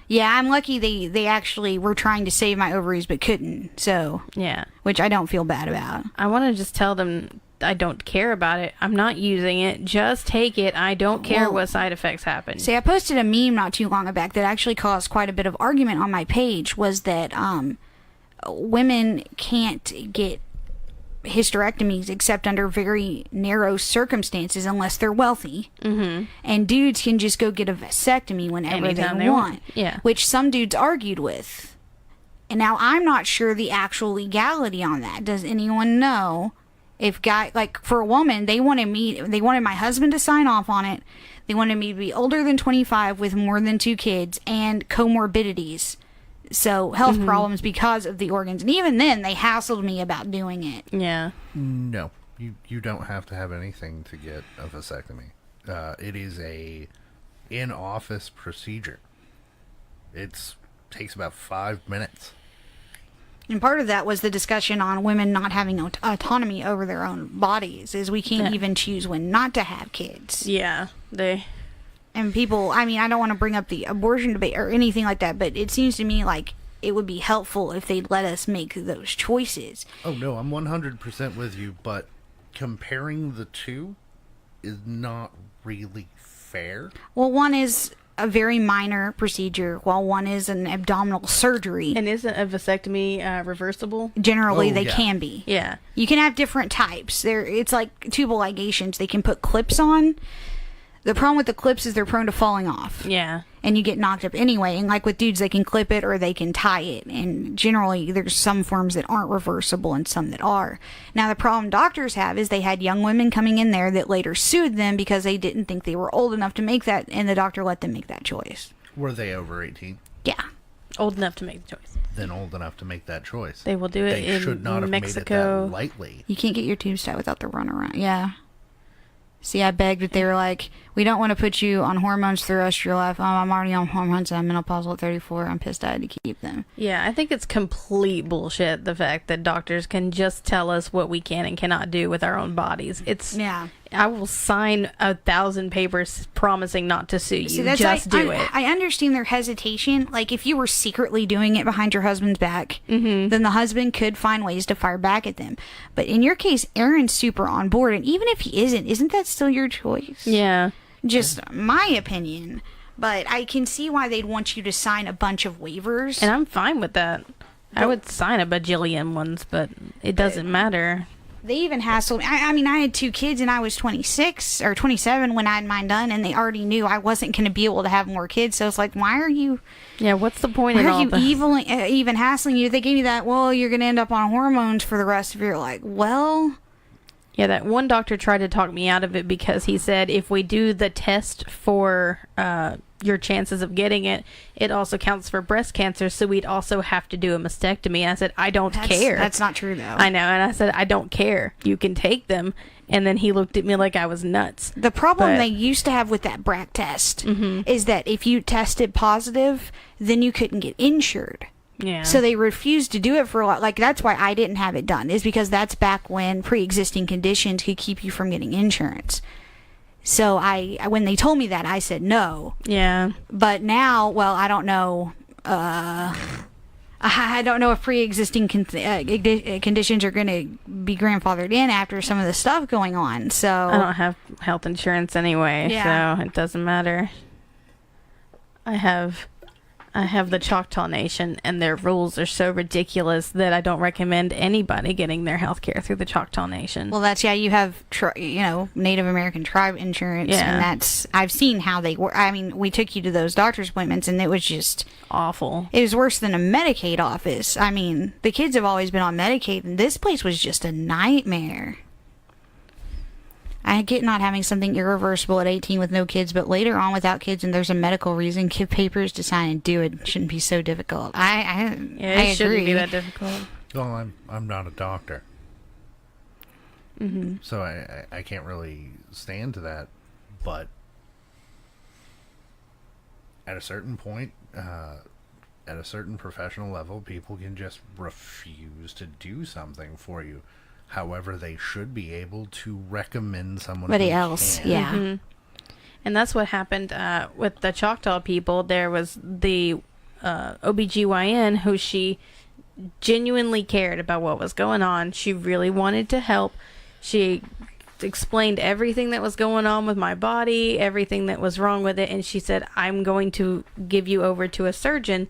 Yeah, I'm lucky they actually were trying to save my ovaries but couldn't. So, Yeah. which I don't feel bad about. I want to just tell them I don't care about it. I'm not using it. Just take it. I don't care Well, what side effects happen. See, I posted a meme not too long back that actually caused quite a bit of argument on my page, was that women can't get hysterectomies except under very narrow circumstances unless they're wealthy. Mm-hmm. And dudes can just go get a vasectomy whenever Anytime they want. Yeah. Which some dudes argued with. And now I'm not sure the actual legality on that. Does anyone know? If for a woman, they wanted my husband to sign off on it. They wanted me to be older than 25 with more than 2 kids and comorbidities. So health problems because of the organs. And even then, they hassled me about doing it. Yeah. No, you don't have to have anything to get a vasectomy. It is a in-office procedure. It takes about 5 minutes. And part of that was the discussion on women not having autonomy over their own bodies, is we can't even choose when not to have kids. Yeah. And people, I mean, I don't want to bring up the abortion debate or anything like that, but it seems to me like it would be helpful if they'd let us make those choices. Oh, no, I'm 100% with you, but comparing the two is not really fair. Well, one is a very minor procedure, while one is an abdominal surgery. And isn't a vasectomy reversible? Generally, they yeah. can be. Yeah. You can have different types. It's like tubal ligations. They can put clips on. The problem with the clips is they're prone to falling off. Yeah. And you get knocked up anyway. And like with dudes, they can clip it or they can tie it. And generally, there's some forms that aren't reversible and some that are. Now, the problem doctors have is they had young women coming in there that later sued them because they didn't think they were old enough to make that, and the doctor let them make that choice. Were they over 18? Yeah. Old enough to make the choice. Then old enough to make that choice. They will do it They in should not have Mexico. made it that lightly. You can't get your tubes tied without the runaround. Yeah. See, I begged, but they were like, we don't want to put you on hormones for the rest of your life. I'm already on hormones. I'm menopausal at 34. I'm pissed I had to keep them. Yeah, I think it's complete bullshit, the fact that doctors can just tell us what we can and cannot do with our own bodies. Yeah. I will sign 1,000 papers promising not to sue you. See, that's just do it. I understand their hesitation. Like, if you were secretly doing it behind your husband's back, then the husband could find ways to fire back at them. But in your case, Aaron's super on board. And even if he isn't that still your choice? Yeah. Just my opinion. But I can see why they'd want you to sign a bunch of waivers. And I'm fine with that. I would sign a bajillion ones, but it doesn't matter. They even hassled me. I mean, I had 2 kids and I was 26 or 27 when I had mine done, and they already knew I wasn't going to be able to have more kids. So it's like, why are you... Yeah, what's the point Why in are all you this? even hassling you? They gave you that, well, you're going to end up on hormones for the rest of your life. Well... Yeah, that one doctor tried to talk me out of it because he said if we do the test for your chances of getting it, it also counts for breast cancer, so we'd also have to do a mastectomy. And I said, I don't care. That's not true, though. I know, and I said, I don't care. You can take them. And then he looked at me like I was nuts. The problem they used to have with that BRAC test is that if you tested positive, then you couldn't get insured. Yeah. So they refused to do it for a lot. Like, that's why I didn't have it done, is because that's back when pre-existing conditions could keep you from getting insurance. So when they told me that, I said no. Yeah. But now, well, I don't know. I don't know if pre-existing conditions are going to be grandfathered in after some of the stuff going on. So I don't have health insurance anyway, so it doesn't matter. I have the Choctaw Nation, and their rules are so ridiculous that I don't recommend anybody getting their health care through the Choctaw Nation. Well, you have Native American tribe insurance, and I've seen how they work. I mean, we took you to those doctor's appointments, and it was just awful. It was worse than a Medicaid office. I mean, the kids have always been on Medicaid, and this place was just a nightmare. I get not having something irreversible at 18 with no kids, but later on without kids and there's a medical reason, give papers to sign and do it. It shouldn't be so difficult. I it shouldn't be that difficult. Well, I'm not a doctor. Mm-hmm. So I can't really stand to that. But at a certain point, at a certain professional level, people can just refuse to do something for you. However, they should be able to recommend somebody else. Yeah. Mm-hmm. And that's what happened with the Choctaw people. There was the OBGYN who she genuinely cared about what was going on. She really wanted to help. She explained everything that was going on with my body, everything that was wrong with it. And she said, I'm going to give you over to a surgeon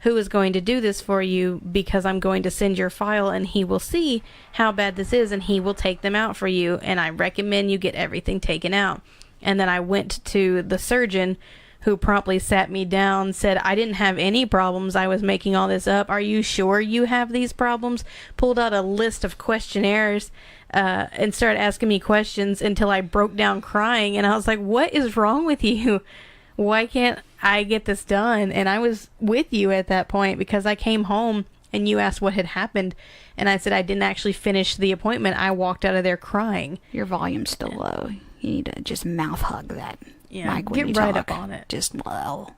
who is going to do this for you because I'm going to send your file and he will see how bad this is and he will take them out for you. And I recommend you get everything taken out. And then I went to the surgeon who promptly sat me down, said I didn't have any problems. I was making all this up. Are you sure you have these problems? Pulled out a list of questionnaires and started asking me questions until I broke down crying. And I was like, what is wrong with you? Why can't I get this done? And I was with you at that point because I came home and you asked what had happened. And I said I didn't actually finish the appointment. I walked out of there crying. Your volume's still low. You need to just mouth hug that mic when get you right talk. up on it. Just low.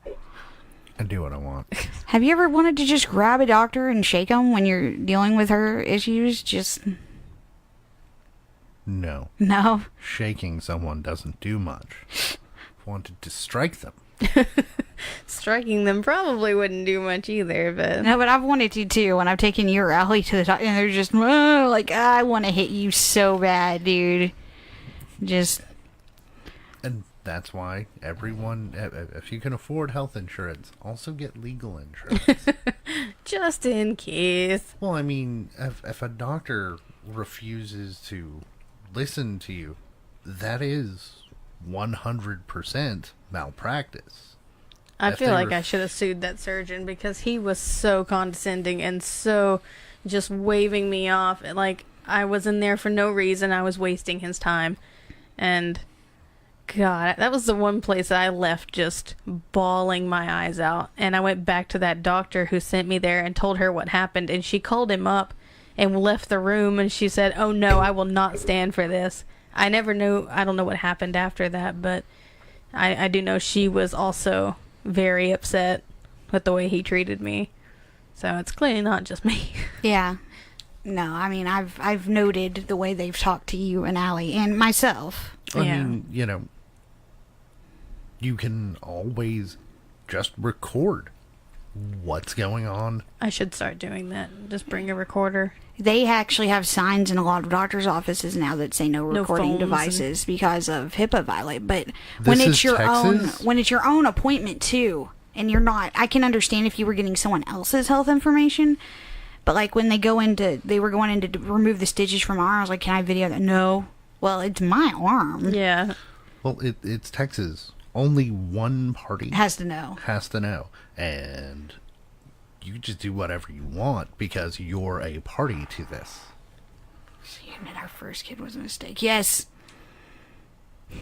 I do what I want. Have you ever wanted to just grab a doctor and shake them when you're dealing with her issues? Just... No. No? Shaking someone doesn't do much. Wanted to strike them. Striking them probably wouldn't do much either, but... No, but I've wanted to too when I've taken you or Allie to the doctor and they're just, I want to hit you so bad, dude. Just... And that's why everyone, if you can afford health insurance, also get legal insurance. Just in case. Well, I mean, if a doctor refuses to listen to you, that is 100% malpractice. I feel like I should have sued that surgeon because he was so condescending and so just waving me off. Like, I was in there for no reason. I was wasting his time. And, God, that was the one place that I left just bawling my eyes out. And I went back to that doctor who sent me there and told her what happened. And she called him up and left the room. And she said, oh, no, I will not stand for this. I never knew. I don't know what happened after that, but I do know she was also very upset with the way he treated me. So it's clearly not just me. Yeah. No, I mean, I've noted the way they've talked to you and Allie and myself. I mean, you can always just record what's going on. I should start doing that. Just bring a recorder. They actually have signs in a lot of doctors' offices now that say no recording devices because of HIPAA violate. But when it's your own appointment too, and you're not, I can understand if you were getting someone else's health information. But like when they were going in to remove the stitches from my arm, I was like, can I video that? No. Well, it's my arm. Yeah. Well, it's Texas. Only one party has to know. And you just do whatever you want because you're a party to this. So you admit our first kid was a mistake. Yes.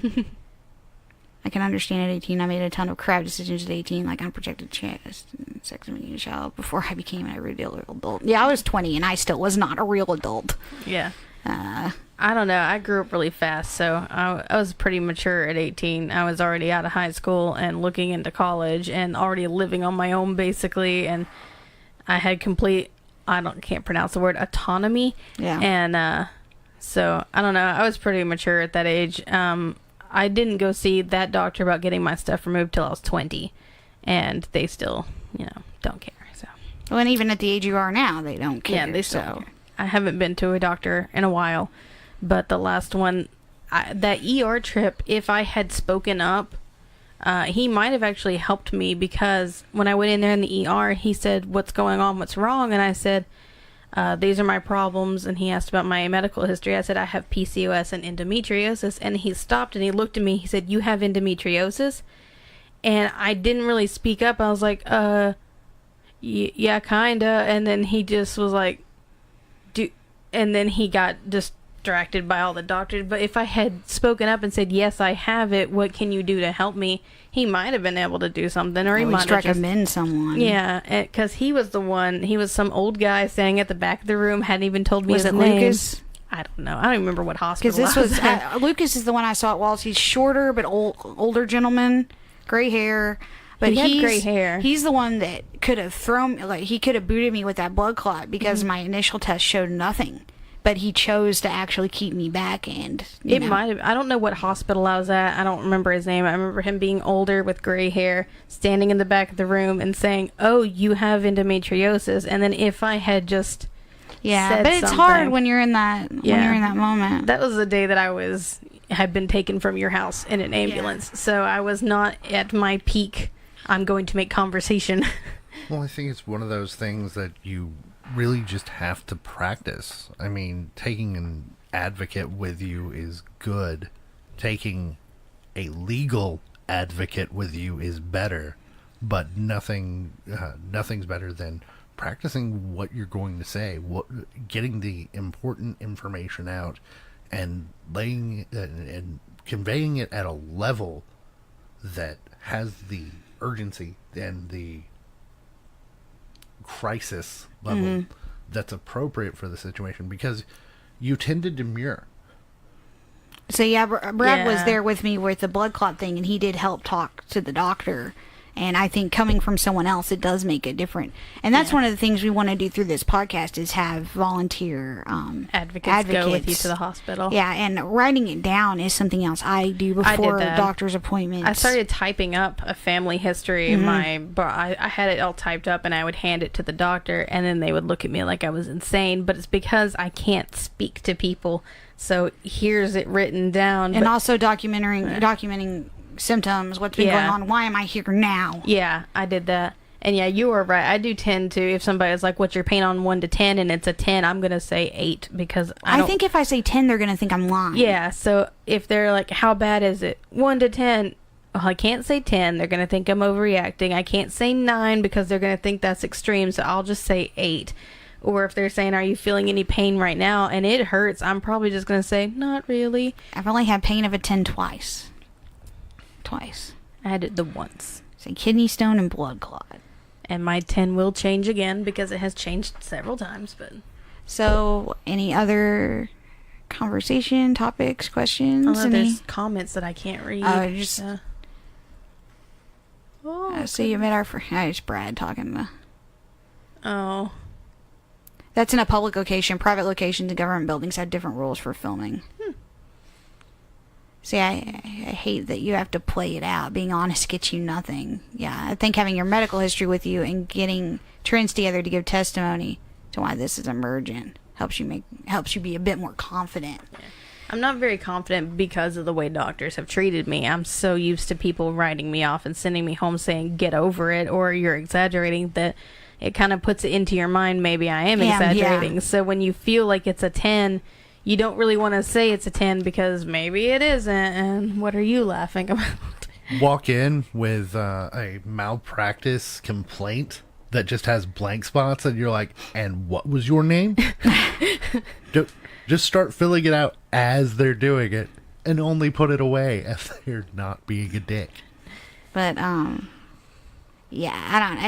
I can understand at 18. I made a ton of crap decisions at 18, like unprotected chest, sex of a child, before I became a real adult. Yeah, I was 20 and I still was not a real adult. Yeah. I don't know. I grew up really fast, so I was pretty mature at 18. I was already out of high school and looking into college and already living on my own, basically, and I had complete, can't pronounce the word, autonomy. Yeah. And so, I don't know. I was pretty mature at that age. I didn't go see that doctor about getting my stuff removed till I was 20, and they still, don't care. So Well, and even at the age you are now, they don't care. Yeah, they still don't care. I haven't been to a doctor in a while, but the last one, that ER trip, if I had spoken up, he might have actually helped me, because when I went in there in the ER, he said, "What's going on? What's wrong?" And I said, "These are my problems." And he asked about my medical history. I said, "I have PCOS and endometriosis." And he stopped and he looked at me. He said, "You have endometriosis?" And I didn't really speak up. I was like, yeah, kinda. And then he just was like, and then he got distracted by all the doctors. But if I had spoken up and said, "Yes, I have it, what can you do to help me?" he might have been able to do something, or he might have recommend someone. Yeah, because he was some old guy standing at the back of the room, hadn't even told me was his it name. Lucas? I don't know. I don't remember what hospital. Because this was Lucas is the one I saw at Waltz. He's shorter but older gentleman, gray hair. But he had gray hair. He's the one that could have he could have booted me with that blood clot, because my initial test showed nothing. But he chose to actually keep me back, and it might have. I don't know what hospital I was at. I don't remember his name. I remember him being older with gray hair, standing in the back of the room and saying, "Oh, you have endometriosis." And then if I had just said but it's something, hard when you're in that when you're in that moment. That was the day that I had been taken from your house in an ambulance, so I was not at my peak. I'm going to make conversation. Well, I think it's one of those things that you really just have to practice. I mean, taking an advocate with you is good. Taking a legal advocate with you is better, but nothing's better than practicing what you're going to say, getting the important information out, and and conveying it at a level that has the urgency and the crisis level that's appropriate for the situation, because you tend to demur. So Brad was there with me with the blood clot thing, and he did help talk to the doctor. And I think coming from someone else, it does make it different. And that's one of the things we want to do through this podcast, is have volunteer advocates go with you to the hospital. Yeah, and writing it down is something else I do before doctor's appointments. I started typing up a family history. I had it all typed up, and I would hand it to the doctor, and then they would look at me like I was insane. But it's because I can't speak to people. So here's it written down. And also documenting symptoms, what's been going on, why am I here now? Yeah, I did that. And yeah, you were right. I do tend to, if somebody's like, "What's your pain on 1 to 10?" and it's a 10, I'm going to say 8, because I think if I say 10, they're going to think I'm lying. Yeah, so if they're like, "How bad is it?" 1 to 10, well, I can't say 10. They're going to think I'm overreacting. I can't say 9 because they're going to think that's extreme, so I'll just say 8. Or if they're saying, "Are you feeling any pain right now?" and it hurts, I'm probably just going to say, "Not really." I've only had pain of a 10 twice. I had it the once. It's a kidney stone and blood clot. And my 10 will change again, because it has changed several times. But so, any other conversation, topics, questions? There's comments that I can't read. So you met our friend. It's Brad talking to... Oh. That's in a public location. Private locations and government buildings have different rules for filming. See, I hate that you have to play it out. Being honest gets you nothing. Yeah, I think having your medical history with you and getting trends together to give testimony to why this is emergent helps you be a bit more confident. Yeah. I'm not very confident because of the way doctors have treated me. I'm so used to people writing me off and sending me home saying, "Get over it," or "You're exaggerating," that it kind of puts it into your mind, maybe I am exaggerating. Yeah. So when you feel like it's a 10... you don't really want to say it's a 10 because maybe it isn't. And what are you laughing about? Walk in with a malpractice complaint that just has blank spots, and you're like, "And what was your name?" Just start filling it out as they're doing it, and only put it away if they're not being a dick. But yeah, I don't.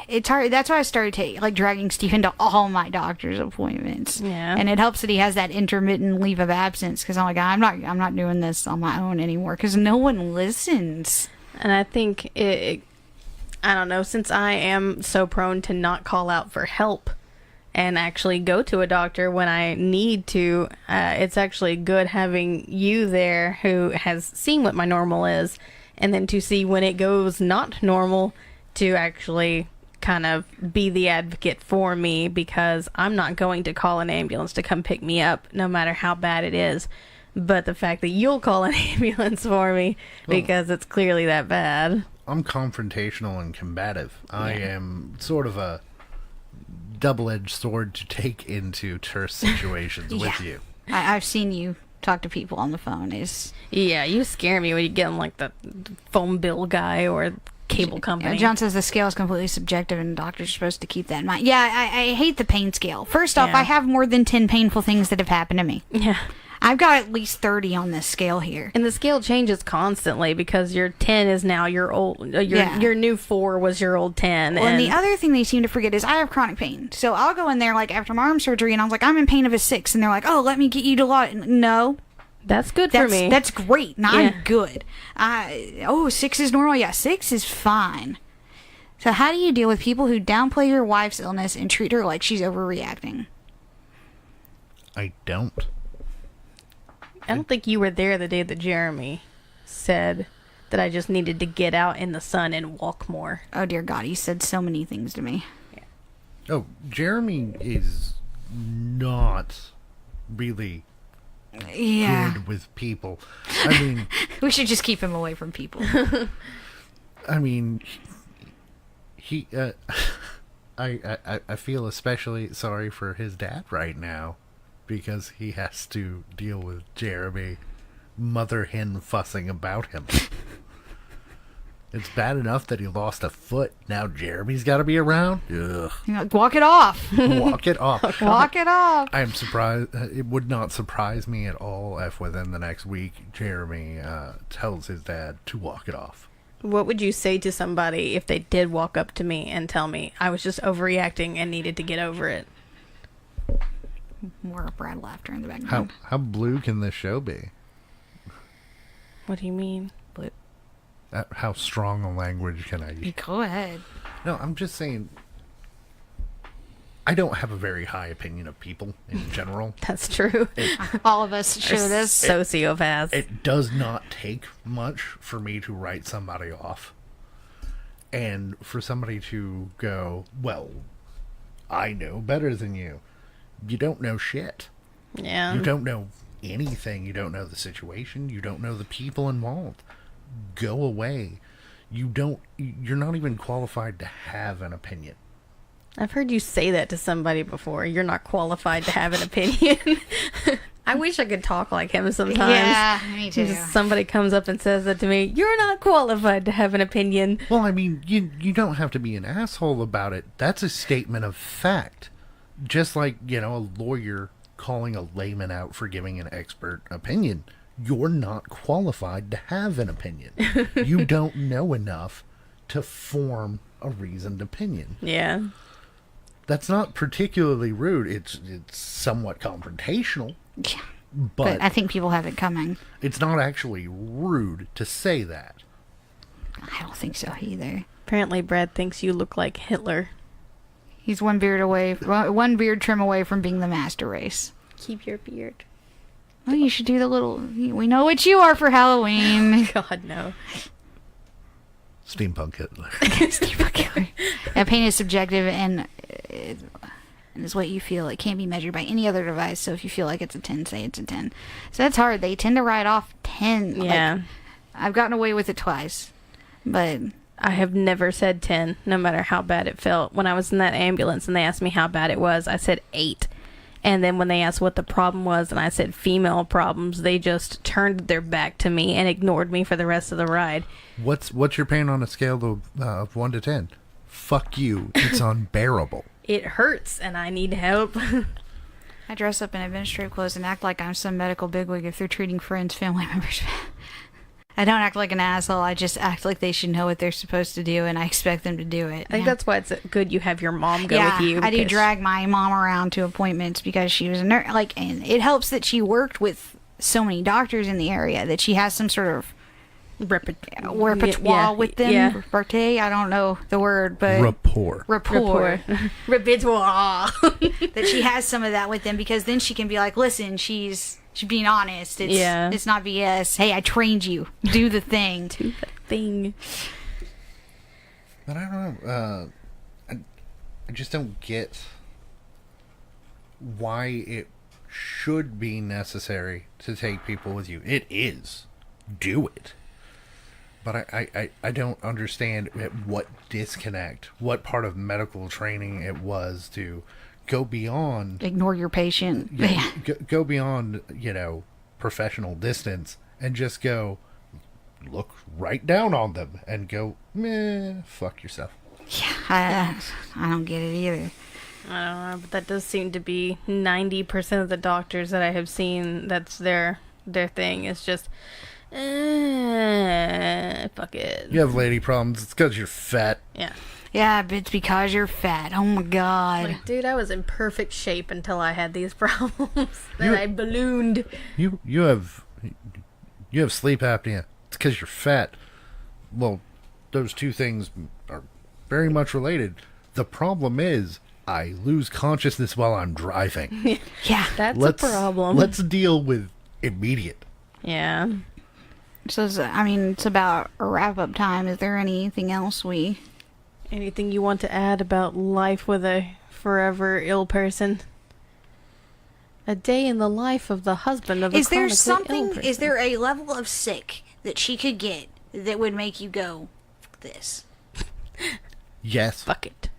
It's hard. That's why I started dragging Stephen to all my doctor's appointments. Yeah, and it helps that he has that intermittent leave of absence, because I'm like, I'm not doing this on my own anymore, because no one listens. And I think I don't know, since I am so prone to not call out for help and actually go to a doctor when I need to, it's actually good having you there who has seen what my normal is, and then to see when it goes not normal, to actually kind of be the advocate for me, because I'm not going to call an ambulance to come pick me up, no matter how bad it is. But the fact that you'll call an ambulance for me because it's clearly that bad. I'm confrontational and combative. I am sort of a double-edged sword to take into terse situations with you. I've seen you talk to people on the phone. Yeah, you scare me when you get on like the phone bill guy or cable company. John says the scale is completely subjective and doctors are supposed to keep that in mind. Yeah, I hate the pain scale. First off, I have more than 10 painful things that have happened to me. Yeah. I've got at least 30 on this scale here. And the scale changes constantly because your 10 is now your old, your new 4 was your old 10. Well, and the other thing they seem to forget is I have chronic pain. So I'll go in there like after my arm surgery and I was like, I'm in pain of a 6. And they're like, oh, let me get you to lot. No. That's good for me. That's great. No, I'm good. 6 is normal. Yeah, 6 is fine. So how do you deal with people who downplay your wife's illness and treat her like she's overreacting? I don't. I don't think you were there the day that Jeremy said that I just needed to get out in the sun and walk more. Oh, dear God. He said so many things to me. Yeah. Oh, Jeremy is not really good with people. I mean... we should just keep him away from people. I mean, he... I feel especially sorry for his dad right now, because he has to deal with Jeremy mother hen fussing about him. It's bad enough that he lost a foot. Now Jeremy's got to be around. Ugh. Walk it off. Walk it off. Walk it off. I am surprised. It would not surprise me at all if within the next week Jeremy tells his dad to walk it off. What would you say to somebody if they did walk up to me and tell me I was just overreacting and needed to get over it? More Brad laughter in the background. How blue can this show be? What do you mean? Blue. How strong a language can I use? Go ahead. No, I'm just saying, I don't have a very high opinion of people in general. That's true. All of us show this. Sociopaths. It does not take much for me to write somebody off. And for somebody to go, well, I know better than you. You don't know shit. Yeah. You don't know anything. You don't know the situation. You don't know the people involved. Go away. You're not even qualified to have an opinion. I've heard you say that to somebody before. You're not qualified to have an opinion. I wish I could talk like him sometimes. Yeah, me too. Just somebody comes up and says that to me. You're not qualified to have an opinion. Well, I mean, you don't have to be an asshole about it. That's a statement of fact. Just like, a lawyer calling a layman out for giving an expert opinion. You're not qualified to have an opinion. You don't know enough to form a reasoned opinion. Yeah. That's not particularly rude. It's somewhat confrontational. Yeah. But I think people have it coming. It's not actually rude to say that. I don't think so either. Apparently Brad thinks you look like Hitler. He's one beard trim away from being the master race. Keep your beard. Well, you should do the little... We know what you are for Halloween. God, no. Steampunk Hitler. Steampunk Hitler. Yeah, pain is subjective and is what you feel. It can't be measured by any other device. So if you feel like it's a 10, say it's a 10. So that's hard. They tend to write off 10. Yeah. I've gotten away with it twice. But... I have never said 10, no matter how bad it felt. When I was in that ambulance and they asked me how bad it was, I said 8. And then when they asked what the problem was and I said female problems, they just turned their back to me and ignored me for the rest of the ride. What's your pain on a scale of 1 to 10? Fuck you. It's unbearable. It hurts and I need help. I dress up in administrative clothes and act like I'm some medical bigwig if they're treating friends, family members. I don't act like an asshole. I just act like they should know what they're supposed to do, and I expect them to do it. I think that's why it's good you have your mom go with you. I do drag my mom around to appointments because she was a nurse. And it helps that she worked with so many doctors in the area that she has some sort of repertoire with them. Yeah. Repartee, I don't know the word, but rapport. Repertoire. That she has some of that with them because then she can be like, listen, she's being honest. It's not BS. Hey, I trained you. Do the thing. Do the thing. But I don't know. I just don't get why it should be necessary to take people with you. It is. Do it. But I don't understand what disconnect, what part of medical training it was to go beyond... Ignore your patient. Yeah, go beyond, professional distance and just go look right down on them and go, meh, fuck yourself. Yeah, I don't get it either. I don't know, but that does seem to be 90% of the doctors that I have seen. That's their thing. It's just, fuck it. You have lady problems. It's because you're fat. Yeah. Yeah, but it's because you're fat. Oh my god. Like, dude, I was in perfect shape until I had these problems. Then I ballooned. You have sleep apnea. It's because you're fat. Well, those two things are very much related. The problem is I lose consciousness while I'm driving. Yeah. That's a problem. Let's deal with immediate. Yeah. So, it's about a wrap-up time. Is there anything else Anything you want to add about life with a forever ill person? A day in the life of the husband of a chronically ill person. Is there a level of sick that she could get that would make you go, this? Yes. Fuck it.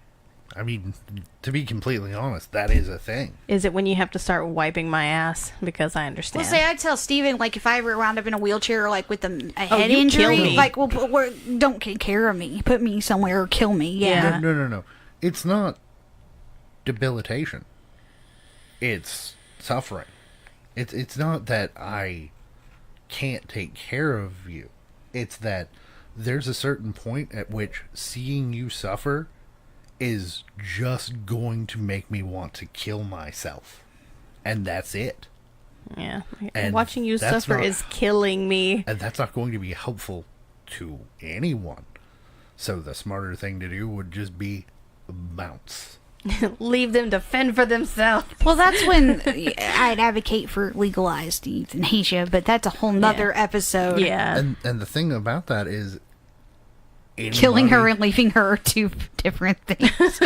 I mean, to be completely honest, that is a thing. Is it when you have to start wiping my ass? Because I understand. Well, say I'd tell Steven, like, if I ever wound up in a wheelchair, like, with a head you injury, kill me. like, well, don't take care of me. Put me somewhere or kill me. Yeah. No. It's not debilitation. It's suffering. It's not that I can't take care of you. It's that there's a certain point at which seeing you suffer is just going to make me want to kill myself. And that's it. Yeah. And watching you suffer is killing me. And that's not going to be helpful to anyone. So the smarter thing to do would just be bounce. Leave them to fend for themselves. Well, that's when I'd advocate for legalized euthanasia, but that's a whole nother episode. Yeah. And the thing about that is killing her and leaving her are two different things.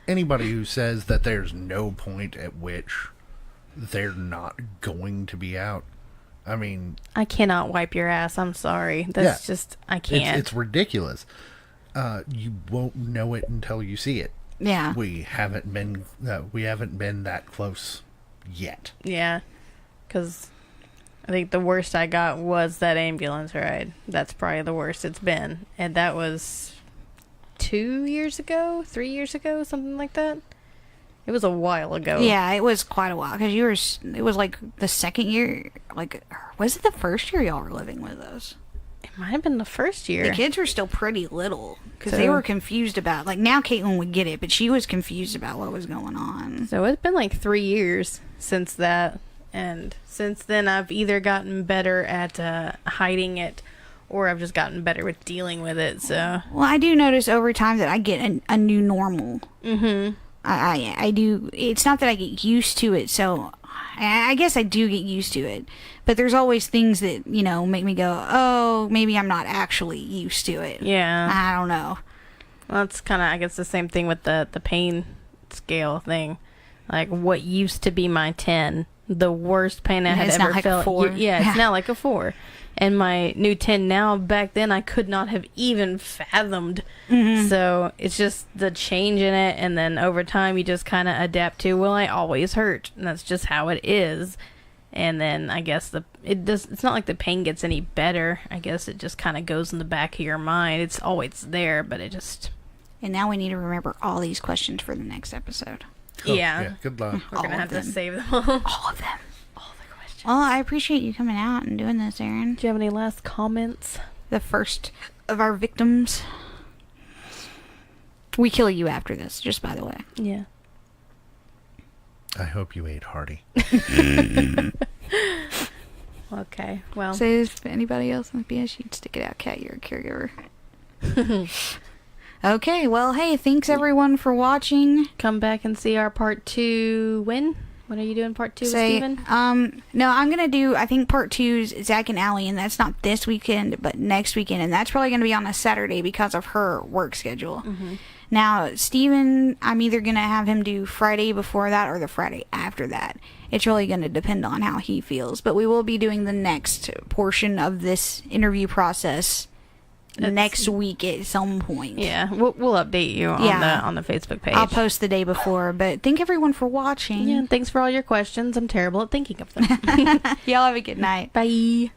Anybody who says that there's no point at which they're not going to be out, I mean... I cannot wipe your ass. I'm sorry. That's just... I can't. It's ridiculous. You won't know it until you see it. Yeah. We haven't been that close yet. Yeah. Because I think the worst I got was that ambulance ride. That's probably the worst it's been. And that was 2 years ago? 3 years ago? Something like that? It was a while ago. Yeah, it was quite a while. Because it was like the second year. Like, was it the first year y'all were living with us? It might have been the first year. The kids were still pretty little. Because they were confused about... Like, now Caitlin would get it, but she was confused about what was going on. So it's been like 3 years since that. And since then, I've either gotten better at hiding it, or I've just gotten better with dealing with it. So, well, I do notice over time that I get a new normal. Mm-hmm. I do. It's not that I get used to it. So, I guess I do get used to it. But there's always things that make me go, oh, maybe I'm not actually used to it. Yeah. I don't know. Well, it's kind of, I guess, the same thing with the pain scale thing. Like, what used to be my 10. The worst pain I had it's ever not like felt. A 4. Yeah, it's now like a 4. And my new 10 now, back then, I could not have even fathomed. Mm-hmm. So it's just the change in it. And then over time, you just kind of adapt to, well, I always hurt. And that's just how it is. And then I guess it's not like the pain gets any better. I guess it just kind of goes in the back of your mind. It's always there, but it just... And now we need to remember all these questions for the next episode. Oh, yeah. Good luck. We're going to have to save them all. All of them. All the questions. Well, I appreciate you coming out and doing this, Aaron. Do you have any last comments? The first of our victims. We kill you after this, just by the way. Yeah. I hope you ate hearty. Okay, well. So if anybody else in the BS, you'd stick it out, Kat. You're a caregiver. Okay, well, hey, thanks everyone for watching. Come back and see our part 2 when? When are you doing part 2 with Steven? No, I'm going to do, I think part 2 is Zach and Allie, and that's not this weekend, but next weekend, and that's probably going to be on a Saturday because of her work schedule. Mm-hmm. Now, Steven, I'm either going to have him do Friday before that or the Friday after that. It's really going to depend on how he feels. But we will be doing the next portion of this interview process next week at some point. Yeah, we'll update you on the Facebook page. I'll post the day before. But thank everyone for watching. Yeah, thanks for all your questions. I'm terrible at thinking of them. Y'all have a good night. Bye.